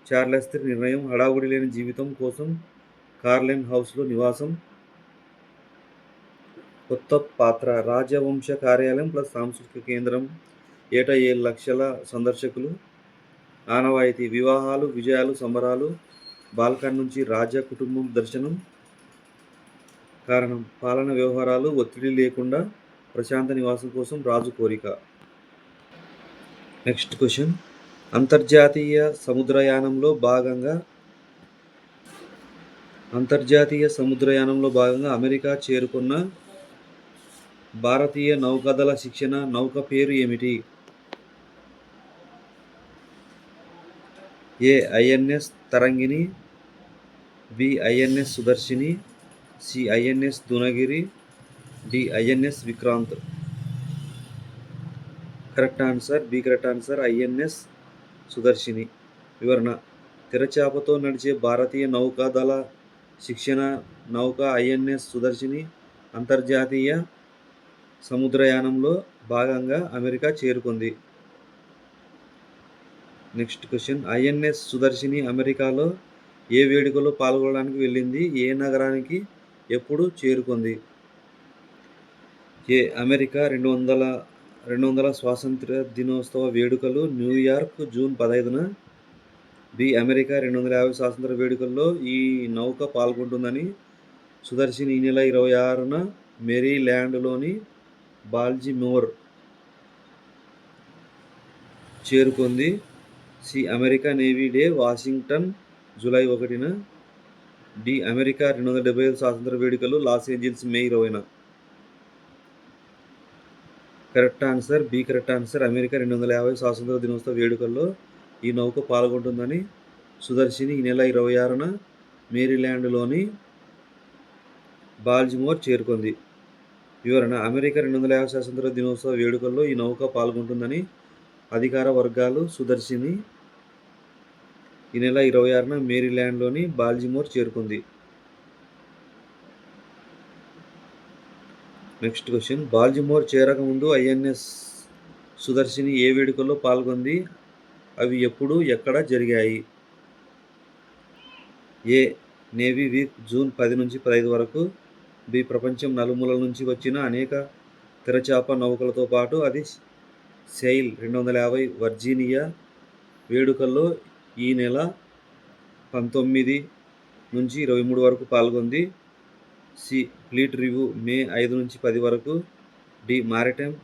చార్లెస్ III నిర్ణయం: హడావుడి లేని జీవితం కోసం కార్లెన్ హౌస్లో నివాసం. కొత్త పాత్ర: రాజవంశ కార్యాలయం ప్లస్ సాంస్కృతిక కేంద్రం. ఏటా 7,00,000 సందర్శకులు. ఆనవాయితీ: వివాహాలు, విజయాలు, సంబరాలు. బాల్కనీ నుంచి రాజ కుటుంబం దర్శనం. కారణం: పాలన వ్యవహారాలు ఒత్తిడి లేకుండా ప్రశాంత నివాసం కోసం రాజు కోరిక. నెక్స్ట్ క్వశ్చన్: అంతర్జాతీయ సముద్రయానంలో భాగంగా అమెరికా చేరుకున్న భారతీయ నౌకాదళ శిక్షణ నౌక పేరు ఏమిటి? A INS Tarangini. B INS Sudarshini. C INS Dunagiri. D INS Vikrant. Correct answer B correct answer INS Sudarshini. వివరణ: తెరచాపతో నడిచే భారతీయ నౌకాదళ శిక్షణ నౌక ఐఎన్ఎస్ సుదర్శిని అంతర్జాతీయ సముద్రయానంలో భాగంగా అమెరికా చేరుకుంది. నెక్స్ట్ క్వశ్చన్: ఐఎన్ఎస్ సుదర్శిని అమెరికాలో ఏ వేడుకలో పాల్గొనడానికి వెళ్ళింది? ఏ నగరానికి ఎప్పుడు చేరుకుంది? ఏ. అమెరికా 200వ స్వాతంత్ర్య దినోత్సవ వేడుకలు న్యూయార్క్ జూన్ 15న. బి. అమెరికా 250 స్వాతంత్ర్య వేడుకల్లో ఈ నౌక పాల్గొంటుందని సుదర్శిని ఈ నెల 26న మేరీల్యాండ్లోని బాల్జిమోర్ చేరుకుంది. C. America navy day Washington July 1న. డి. అమెరికా 275 స్వాతంత్ర్య వేడుకలు లాస్ ఏంజల్స్ మే 20న. Correct answer B correct answer America 250 స్వాతంత్ర్య దినోత్సవ వేడుకల్లో ఈ నౌక పాల్గొంటుందని సుదర్శిని ఈ నెల 26న మేరీల్యాండ్లోని బాల్జిమోర్ చేరుకుంది. వివరణ: అమెరికా 250 స్వాతంత్ర్య దినోత్సవ వేడుకల్లో ఈ నౌక పాల్గొంటుందని అధికార వర్గాలు సుదర్శిని ఈ నెల 26న మేరీల్యాండ్లోని బాల్జిమోర్ చేరుకుంది. నెక్స్ట్ క్వశ్చన్: బాల్జిమోర్ చేరకముందు ఐఎన్ఎస్ సుదర్శిని ఏ వేడుకల్లో పాల్గొంది? అవి ఎప్పుడు, ఎక్కడ జరిగాయి? ఏ. నేవీ వీక్ జూన్ 10 నుంచి 15 వరకు. బి. ప్రపంచం నలుమూలల నుంచి వచ్చిన అనేక తెరచాప నౌకలతో పాటు అది సెయిల్ 250 వర్జీనియా వేడుకల్లో ఈ నెల 19 నుంచి 23 వరకు పాల్గొంది. సి. ఫ్లీట్ రివ్యూ మే 5 నుంచి 10 వరకు. డి. మారిటైమ్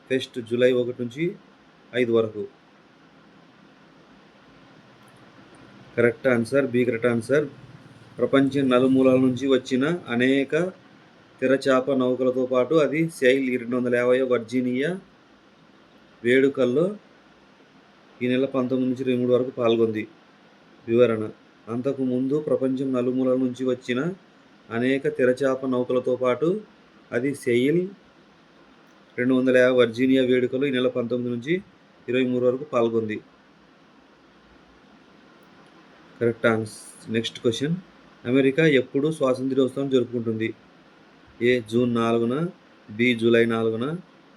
ఫెస్ట్ జూలై 1 నుంచి 5 వరకు. Correct answer B correct answer ప్రపంచం నలుమూలల నుంచి వచ్చిన అనేక తెరచాప నౌకలతో పాటు అది సెయిల్ 250 వర్జీనియా వేడుకల్లో ఈ నెల 19 నుంచి 23 వరకు పాల్గొంది. వివరణ: అంతకు ముందు ప్రపంచం నలుమూలల నుంచి వచ్చిన అనేక తెరచాప నౌకలతో పాటు అది సెయిల్ 250 వర్జీనియా వేడుకలో ఈ నెల 19 నుంచి 23 వరకు పాల్గొంది. Correct answer. Next question: America ఎప్పుడు స్వాతంత్ర్యోత్సవం జరుపుకుంటుంది? ఏ. జూన్ 4న. బి. జూలై 4న.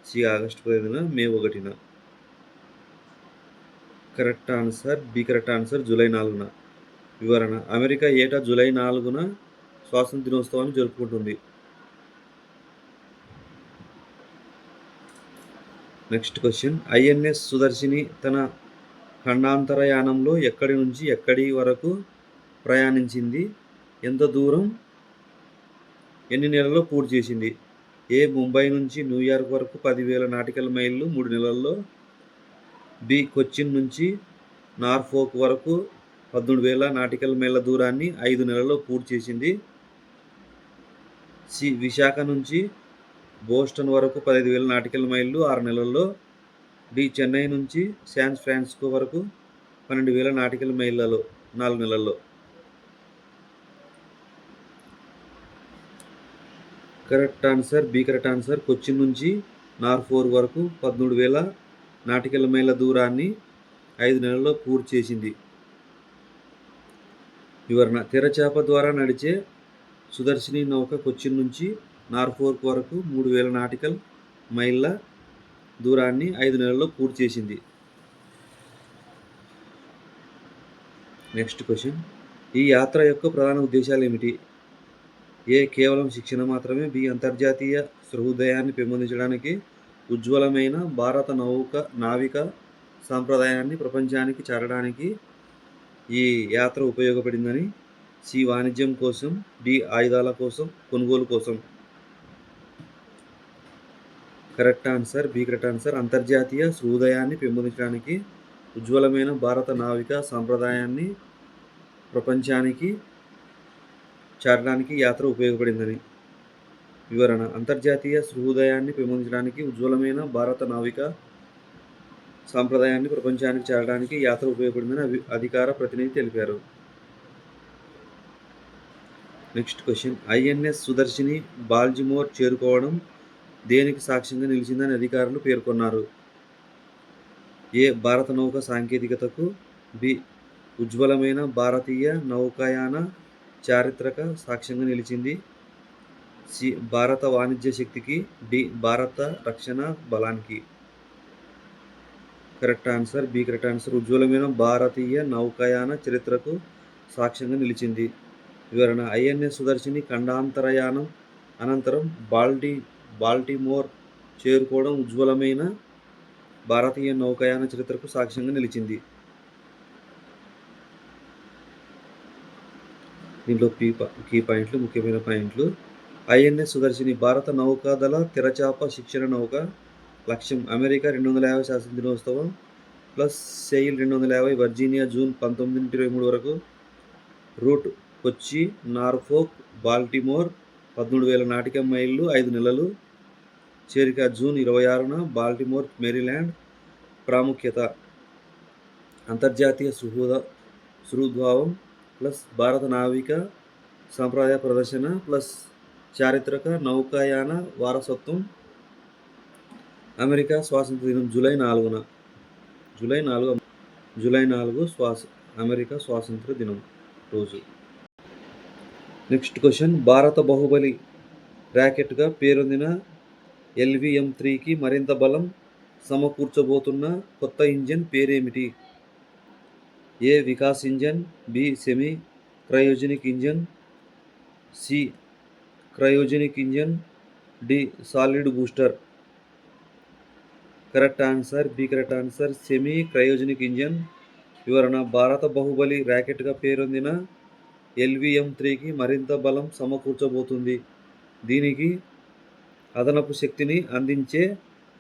సి. ఆగస్టు 15న. మే 1న. Correct answer B correct answer July 4న. వివరణ: అమెరికా ఏటా జూలై 4న స్వాతంత్ర్య దినోత్సవాన్ని జరుపుకుంటుంది. నెక్స్ట్ క్వశ్చన్: ఐఎన్ఎస్ సుదర్శిని తన ఖండాంతరయానంలో ఎక్కడి నుంచి ఎక్కడి వరకు ప్రయాణించింది? ఎంత దూరం ఎన్ని నెలల్లో పూర్తి చేసింది? ఏ. ముంబై నుంచి న్యూయార్క్ వరకు 10,000 నాటికల్ మైళ్ళు 3 నెలల్లో. బి. కొచ్చిన్ నుంచి నార్ఫోక్ వరకు 13,000 నాటికల్ మైళ్ళ దూరాన్ని 5 నెలల్లో పూర్తి చేసింది. సి. విశాఖ నుంచి బోస్టన్ వరకు 15,000 నాటికల్ మైళ్ళు 6 నెలల్లో. డి. చెన్నై నుంచి శాన్ ఫ్రాన్సిస్కో వరకు 12,000 నాటికల్ మైళ్ళలో 4 నెలల్లో. Correct answer B correct answer Cochin నుంచి నార్ఫోక్ వరకు 13,000 నాటికల్ మైళ్ళ దూరాన్ని 5 నెలల్లో పూర్తి చేసింది. వివరణ: తెరచాప ద్వారా నడిచే సుదర్శిని నౌక కొచ్చిన్ నుంచి నార్ఫోక్ వరకు 3,000 నాటికల్ మైళ్ళ దూరాన్ని 5 నెలల్లో పూర్తి చేసింది. నెక్స్ట్ క్వశ్చన్: ఈ యాత్ర యొక్క ప్రధాన ఉద్దేశాలు ఏమిటి? ఏ. కేవలం శిక్షణ మాత్రమే. బి. అంతర్జాతీయ సహృదయాన్ని పెంపొందించడానికి, ఉజ్వలమైన భారత నావిక సాంప్రదాయాన్ని ప్రపంచానికి చాటడానికి ఈ యాత్ర ఉపయోగపడిందని. సి. వాణిజ్యం కోసం. డి. ఆయుధాల కొనుగోలు కోసం. Correct answer B correct answer అంతర్జాతీయ సహృదయాన్ని పెంపొందించడానికి, ఉజ్వలమైన భారత నావిక సాంప్రదాయాన్ని ప్రపంచానికి చాటడానికి యాత్ర ఉపయోగపడిందని. వివరణ: అంతర్జాతీయ సహృదయాన్ని పెంపొందించడానికి, ఉజ్వలమైన భారత నావిక సాంప్రదాయాన్ని ప్రపంచానికి చాటడానికి యాత్ర ఉపయోగపడిందని అధికార ప్రతినిధి తెలిపారు. నెక్స్ట్ క్వశ్చన్: ఐఎన్ఎస్ సుదర్శిని బాల్జిమోర్ చేరుకోవడం దేనికి సాక్ష్యంగా నిలిచిందని అధికారులు పేర్కొన్నారు? ఏ భారత నౌక సాంకేతికతకు, బి ఉజ్వలమైన భారతీయ నౌకాయాన చారిత్రక సాక్ష్యంగా నిలిచింది, సి భారత వాణిజ్య శక్తికి, డి భారత రక్షణ బలానికి. Correct answer B correct answer. ఉజ్వలమైన భారతీయ నౌకాయాన చరిత్రకు సాక్ష్యంగా నిలిచింది. వివరణ: ఐఎన్ఎస్ సుదర్శిని ఖండాంతరయానం అనంతరం బాల్టిమోర్ చేరుకోవడం ఉజ్వలమైన భారతీయ నౌకాయాన చరిత్రకు సాక్ష్యంగా నిలిచింది. దీంట్లో కీ పాయింట్లు, ముఖ్యమైన పాయింట్లు: ఐఎన్ఎస్ సుదర్శిని భారత నౌకాదళ తెరచాప శిక్షణ నౌక. లక్ష్యం: అమెరికా 250 శాస్త్ర దినోత్సవం ప్లస్ సెయిల్ 250 వర్జీనియా జూన్ 19 నుండి 23 వరకు. రూట్: కొచ్చి, నార్ఫోక్, బాల్టిమోర్ 13,000 నాటికల్ మైళ్ళు 5 నెలలు. చేరిక: జూన్ 26న బాల్టిమోర్, మేరీల్యాండ్. ప్రాముఖ్యత: అంతర్జాతీయ సుహృద్భావం ప్లస్ భారత నావిక సంప్రదాయ ప్రదర్శన ప్లస్ చారిత్రక నౌకాయాన వారసత్వం. అమెరికా స్వాతంత్ర దినం జూలై 4న. జూలై 4 అమెరికా స్వాతంత్ర దినం రోజు. నెక్స్ట్ క్వశ్చన్: భారత బాహుబలి ర్యాకెట్గా పేరొందిన LVM-3కి మరింత బలం సమకూర్చబోతున్న కొత్త ఇంజిన్ పేరేమిటి? A Vikas engine, B semi cryogenic engine, C cryogenic engine, D solid booster. Correct answer B correct answer. Semi cryogenic engine. వివరణ: భారత బాహుబలి ర్యాకెట్గా పేరొందిన LVM-3కి మరింత బలం సమకూర్చబోతుంది. దీనికి అదనపు శక్తిని అందించే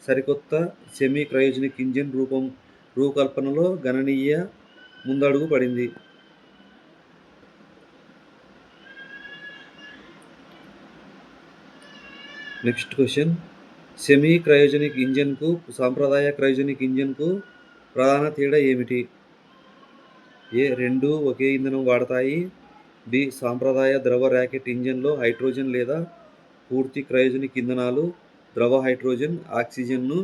సరికొత్త సెమీ క్రయోజనిక్ ఇంజిన్ రూపకల్పనలో గణనీయ ముందడుగు పడింది. నెక్స్ట్ క్వశ్చన్: సెమీ క్రయోజనిక్ ఇంజన్కు సాంప్రదాయ క్రయోజనిక్ ఇంజన్కు ప్రధాన తేడా ఏమిటి? ఏ రెండూ ఒకే ఇంధనం వాడతాయి, బి సాంప్రదాయ ద్రవ ర్యాకెట్ ఇంజన్లో హైడ్రోజన్ లేదా పూర్తి క్రయోజనిక్ ఇంధనాలు, ద్రవ హైడ్రోజన్, ఆక్సిజన్ను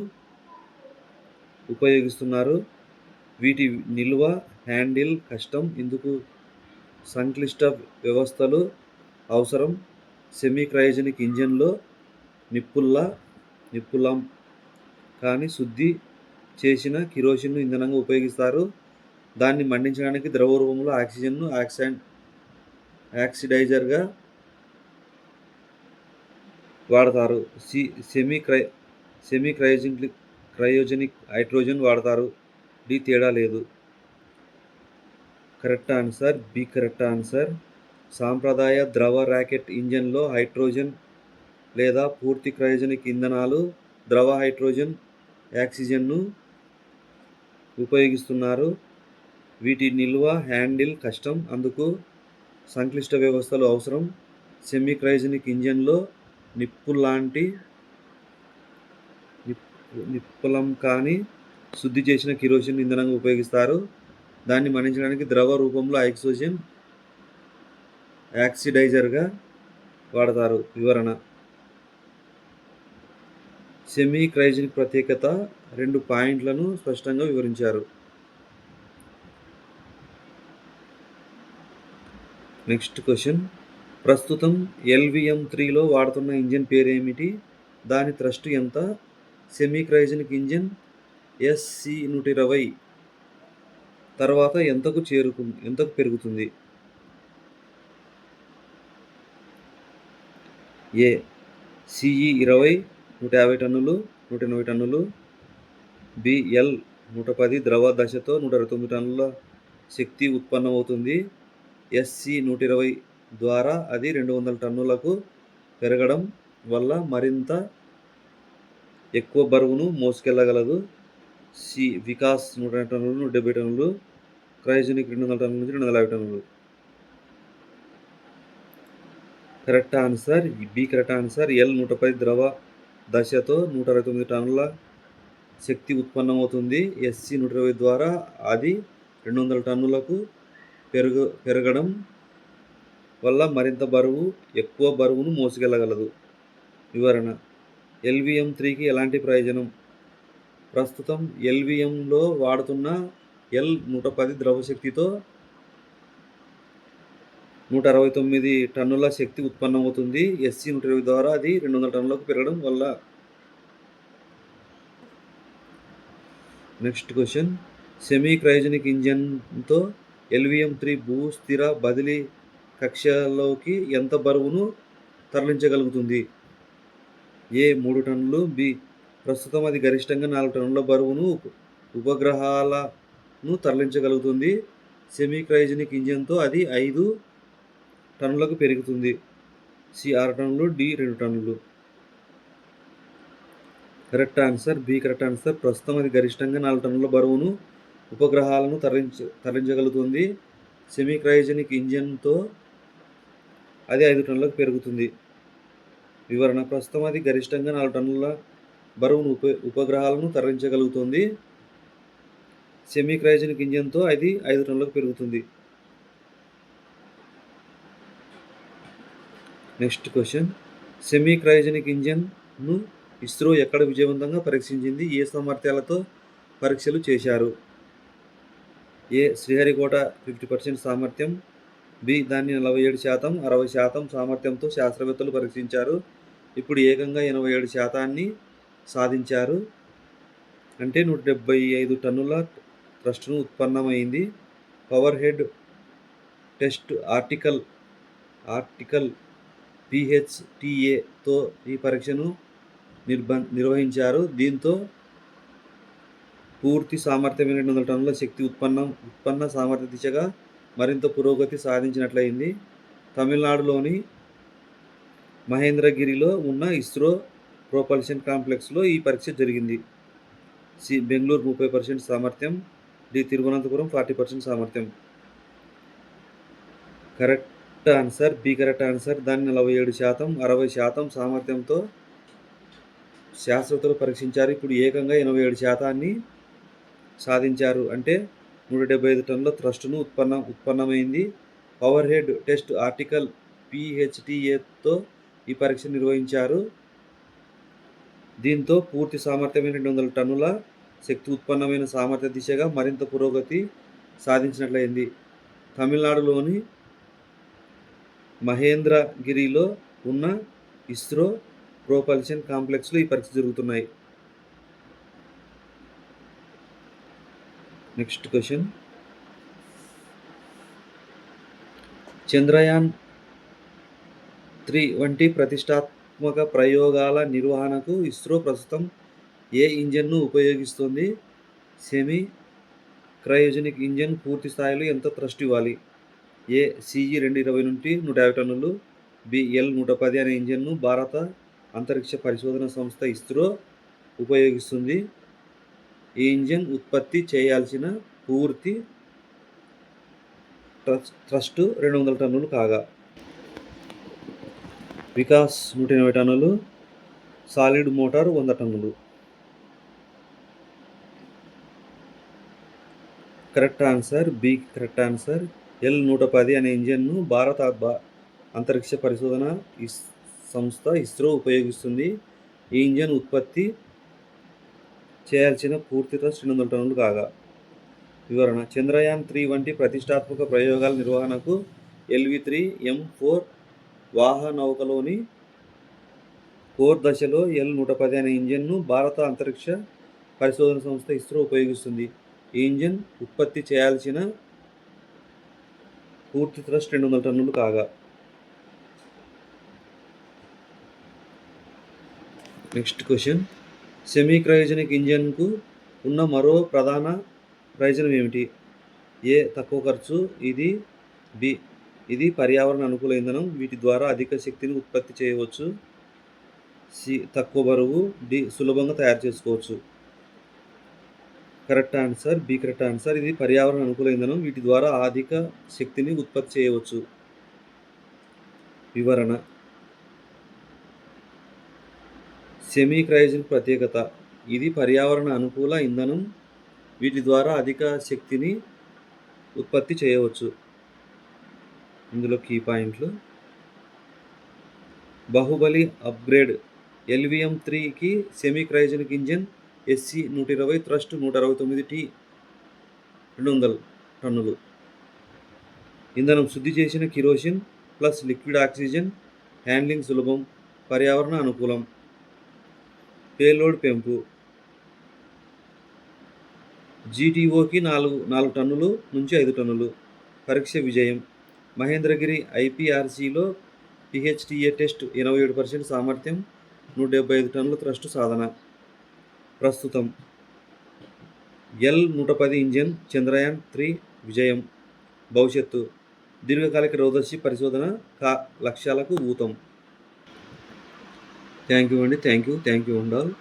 ఉపయోగిస్తున్నారు. వీటి నిల్వ, హ్యాండిల్ కష్టం, ఇందుకు సంక్లిష్ట వ్యవస్థలు అవసరం. సెమీ క్రయోజనిక్ ఇంజన్లో నిప్పులం కానీ శుద్ధి చేసిన కిరోసిన్ను ఇంధనంగా ఉపయోగిస్తారు. దాన్ని మండించడానికి ద్రవ రూపంలో ఆక్సిజన్ను ఆక్సిడైజర్గా వాడతారు. సెమీ క్రయోజనిక్ హైడ్రోజన్ వాడతారు. డి తేడా లేదు. Correct answer B correct answer. సాంప్రదాయ ద్రవ ర్యాకెట్ ఇంజన్లో హైడ్రోజన్ లేదా పూర్తి క్రయోజనిక్ ఇంధనాలు, ద్రవ హైడ్రోజన్, ఆక్సిజన్ను ఉపయోగిస్తున్నారు. వీటి నిల్వ, హ్యాండిల్ కష్టం, అందుకు సంక్లిష్ట వ్యవస్థలు అవసరం. సెమీ క్రయోజనిక్ ఇంజన్లో నిప్పులం కానీ శుద్ధి చేసిన కిరోసిన్ ఇంధనంగా ఉపయోగిస్తారు. దాన్ని మండించడానికి ద్రవ రూపంలో ఆక్సిజన్ ఆక్సిడైజర్గా వాడతారు. వివరణ: సెమీ క్రయోజనిక్ ప్రత్యేకత 2 పాయింట్లను స్పష్టంగా వివరించారు. నెక్స్ట్ క్వశ్చన్: ప్రస్తుతం LVM-3లో వాడుతున్న ఇంజిన్ పేరేమిటి? దాని థ్రస్ట్ ఎంత? సెమీ క్రయోజనిక్ ఇంజిన్ SC-120 తర్వాత ఎంతకు పెరుగుతుంది? ఏ CE-20 150 టన్నులు 180 టన్నులు, బి L-110 ద్రవ దశతో 129 టన్నుల శక్తి ఉత్పన్నమవుతుంది. SC-120 ద్వారా అది 200 టన్నులకు పెరగడం వల్ల మరింత ఎక్కువ బరువును మోసుకెళ్లగలదు. సి వికాస్ 150 టన్నులు 170 టన్నులు, క్రయోజనిక్ 200 టన్నుల నుంచి 250 టన్నులు. Correct answer B correct answer. L-110 ద్రవ దశతో 129 టన్నుల శక్తి ఉత్పన్నమవుతుంది. SC-120 ద్వారా అది 200 టన్నులకు పెరగడం వల్ల మరింత ఎక్కువ బరువును మోసుకెళ్లగలదు. వివరణ: LVM-3కి ఎలాంటి ప్రస్తుతం ఎల్విఎంలో వాడుతున్న L-110 ద్రవశక్తితో 169 టన్నుల శక్తి ఉత్పన్నమవుతుంది. SC-120 ద్వారా అది 200 టన్నులకు పెరగడం వల్ల. నెక్స్ట్ క్వశ్చన్, సెమీ క్రయోజనిక్ ఇంజన్తో LVM-3 భూస్థిర బదిలీ కక్షలోకి ఎంత బరువును తరలించగలుగుతుంది? A 3 టన్నులు, B ప్రస్తుతం అది గరిష్టంగా 4 టన్నుల బరువును ఉపగ్రహాలను తరలించగలుగుతుంది. సెమీ క్రయోజనిక్ ఇంజన్తో అది 5 టన్నులకు పెరుగుతుంది. C 6 టన్నులు, D 2 టన్నులు. Correct answer B correct answer. ప్రస్తుతం అది గరిష్టంగా 4 టన్నుల బరువును ఉపగ్రహాలను తరలించగలుగుతుంది. సెమీ క్రయోజనిక్ ఇంజన్తో అది 5 టన్నులకు పెరుగుతుంది. వివరణ, ప్రస్తుతం అది గరిష్టంగా 4 టన్నుల బరువును ఉపగ్రహాలను తరలించగలుగుతుంది. సెమీ క్రయోజనిక్ ఇంజన్తో అది 5 టన్నులకు పెరుగుతుంది. నెక్స్ట్ క్వశ్చన్, సెమీ క్రయోజనిక్ ఇంజన్ను ఇస్రో ఎక్కడ విజయవంతంగా పరీక్షించింది? ఏ సామర్థ్యాలతో పరీక్షలు చేశారు? A శ్రీహరికోట 50% సామర్థ్యం, B దాన్ని 47%, 60% సామర్థ్యంతో శాస్త్రవేత్తలు పరీక్షించారు. ఇప్పుడు ఏకంగా 87% సాధించారు. అంటే 175 టన్నుల థ్రస్ట్ను ఉత్పన్నమైంది. పవర్ హెడ్ టెస్ట్ ఆర్టికల్ PHTAతో ఈ పరీక్షను నిర్వహించారు. దీంతో పూర్తి సామర్థ్యమైన 200 టన్నుల శక్తి ఉత్పన్న సామర్థ్య దిశగా మరింత పురోగతి సాధించినట్లయింది. తమిళనాడులోని మహేంద్రగిరిలో ఉన్న ఇస్రో ప్రొపల్షన్ కాంప్లెక్స్లో ఈ పరీక్ష జరిగింది. C బెంగళూరు 30% సామర్థ్యం, D తిరువనంతపురం 40% సామర్థ్యం. Correct answer B correct answer. దాన్ని 47%, 60% సామర్థ్యంతో శాస్త్రవేత్తలు పరీక్షించారు. ఇప్పుడు ఏకంగా 87% సాధించారు. అంటే 175 టన్నుల థ్రస్ట్ను ఉత్పన్నమైంది. పవర్ హెడ్ టెస్ట్ ఆర్టికల్ PHTAతో ఈ పరీక్ష నిర్వహించారు. దీంతో పూర్తి సామర్థ్యమైన 200 టన్నుల శక్తి ఉత్పన్నమైన సామర్థ్య దిశగా మరింత పురోగతి సాధించినట్లయింది. తమిళనాడులోని మహేంద్రగిరిలో ఉన్న ఇస్రో ప్రొపల్షన్ కాంప్లెక్స్లో ఈ పరీక్ష జరుగుతున్నాయి. నెక్స్ట్ క్వశ్చన్, చంద్రయాన్ 3 వంటి ప్రతిష్టాత్మక ప్రయోగాల నిర్వహణకు ఇస్రో ప్రస్తుతం ఏ ఇంజన్ను ఉపయోగిస్తుంది? సెమీ క్రయోజనిక్ ఇంజన్ పూర్తి స్థాయిలో ఎంత థ్రస్ట్ ఇవ్వాలి? A CE-220 నుండి 150 టన్నులు, B L-110 అనే ఇంజన్ను భారత అంతరిక్ష పరిశోధన సంస్థ ఇస్రో ఉపయోగిస్తుంది. ఈ ఇంజన్ ఉత్పత్తి చేయాల్సిన పూర్తి థ్రస్ట్ 200 టన్నులు కాగా, వికాస్ 180 టన్నులు, సాలిడ్ మోటార్ 100 టన్నులు. Correct answer B correct answer. L-110 అనే ఇంజన్ను భారత అంతరిక్ష పరిశోధన సంస్థ ఇస్రో ఉపయోగిస్తుంది. ఈ ఇంజన్ ఉత్పత్తి చేయాల్సిన పూర్తి థ్రస్ట్ 200 టన్నులు కాగా. వివరణ, చంద్రయాన్ 3 వంటి ప్రతిష్టాత్మక ప్రయోగాల నిర్వహణకు LV-3M4 వాహనౌకలోని కోర్ దశలో L-110 అనే ఇంజన్ను భారత అంతరిక్ష పరిశోధన సంస్థ ఇస్రో ఉపయోగిస్తుంది. ఈ ఇంజన్ ఉత్పత్తి చేయాల్సిన పూర్తి థ్రస్ట్ 200 టన్నులు కాగా. నెక్స్ట్ క్వశ్చన్, సెమీ క్రయోజనిక్ ఇంజన్కు ఉన్న మరో ప్రధాన ప్రయోజనం ఏమిటి? A తక్కువ ఖర్చు, B ఇది పర్యావరణ అనుకూల ఇంధనం, వీటి ద్వారా అధిక శక్తిని ఉత్పత్తి చేయవచ్చు. C తక్కువ బరువు, D సులభంగా తయారు చేసుకోవచ్చు. Correct answer B correct answer. ఇది పర్యావరణ అనుకూల ఇంధనం, వీటి ద్వారా అధిక శక్తిని ఉత్పత్తి చేయవచ్చు. వివరణ, సెమీ క్రయోజనిక్ ప్రత్యేకత, ఇది పర్యావరణ అనుకూల ఇంధనం, వీటి ద్వారా అధిక శక్తిని ఉత్పత్తి చేయవచ్చు. ఇందులో కీ పాయింట్లు: బాహుబలి అప్గ్రేడ్, LVM-3కి semi cryogenic engine SC 120, thrust 169 T 200 టన్నులు. ఇంధనం శుద్ధి చేసిన kerosene plus liquid oxygen, handling సులభం, పర్యావరణ అనుకూలం. పేలోడ్ పెంపు GTOకి 4 టన్నులు నుంచి 5 టన్నులు. పరీక్ష విజయం. మహేంద్రగిరి IPRCలో PHTA టెస్ట్ 87% సామర్థ్యం, 175 టన్నుల థ్రస్ట్ సాధన. ప్రస్తుతం L-110 ఇంజిన్ చంద్రయాన్-3 విజయం. భవిష్యత్తు దీర్ఘకాలిక రోదసి పరిశోధన లక్ష్యాలకు ఊతం. థ్యాంక్ యూ అండి. Thank you. ఉండాలి.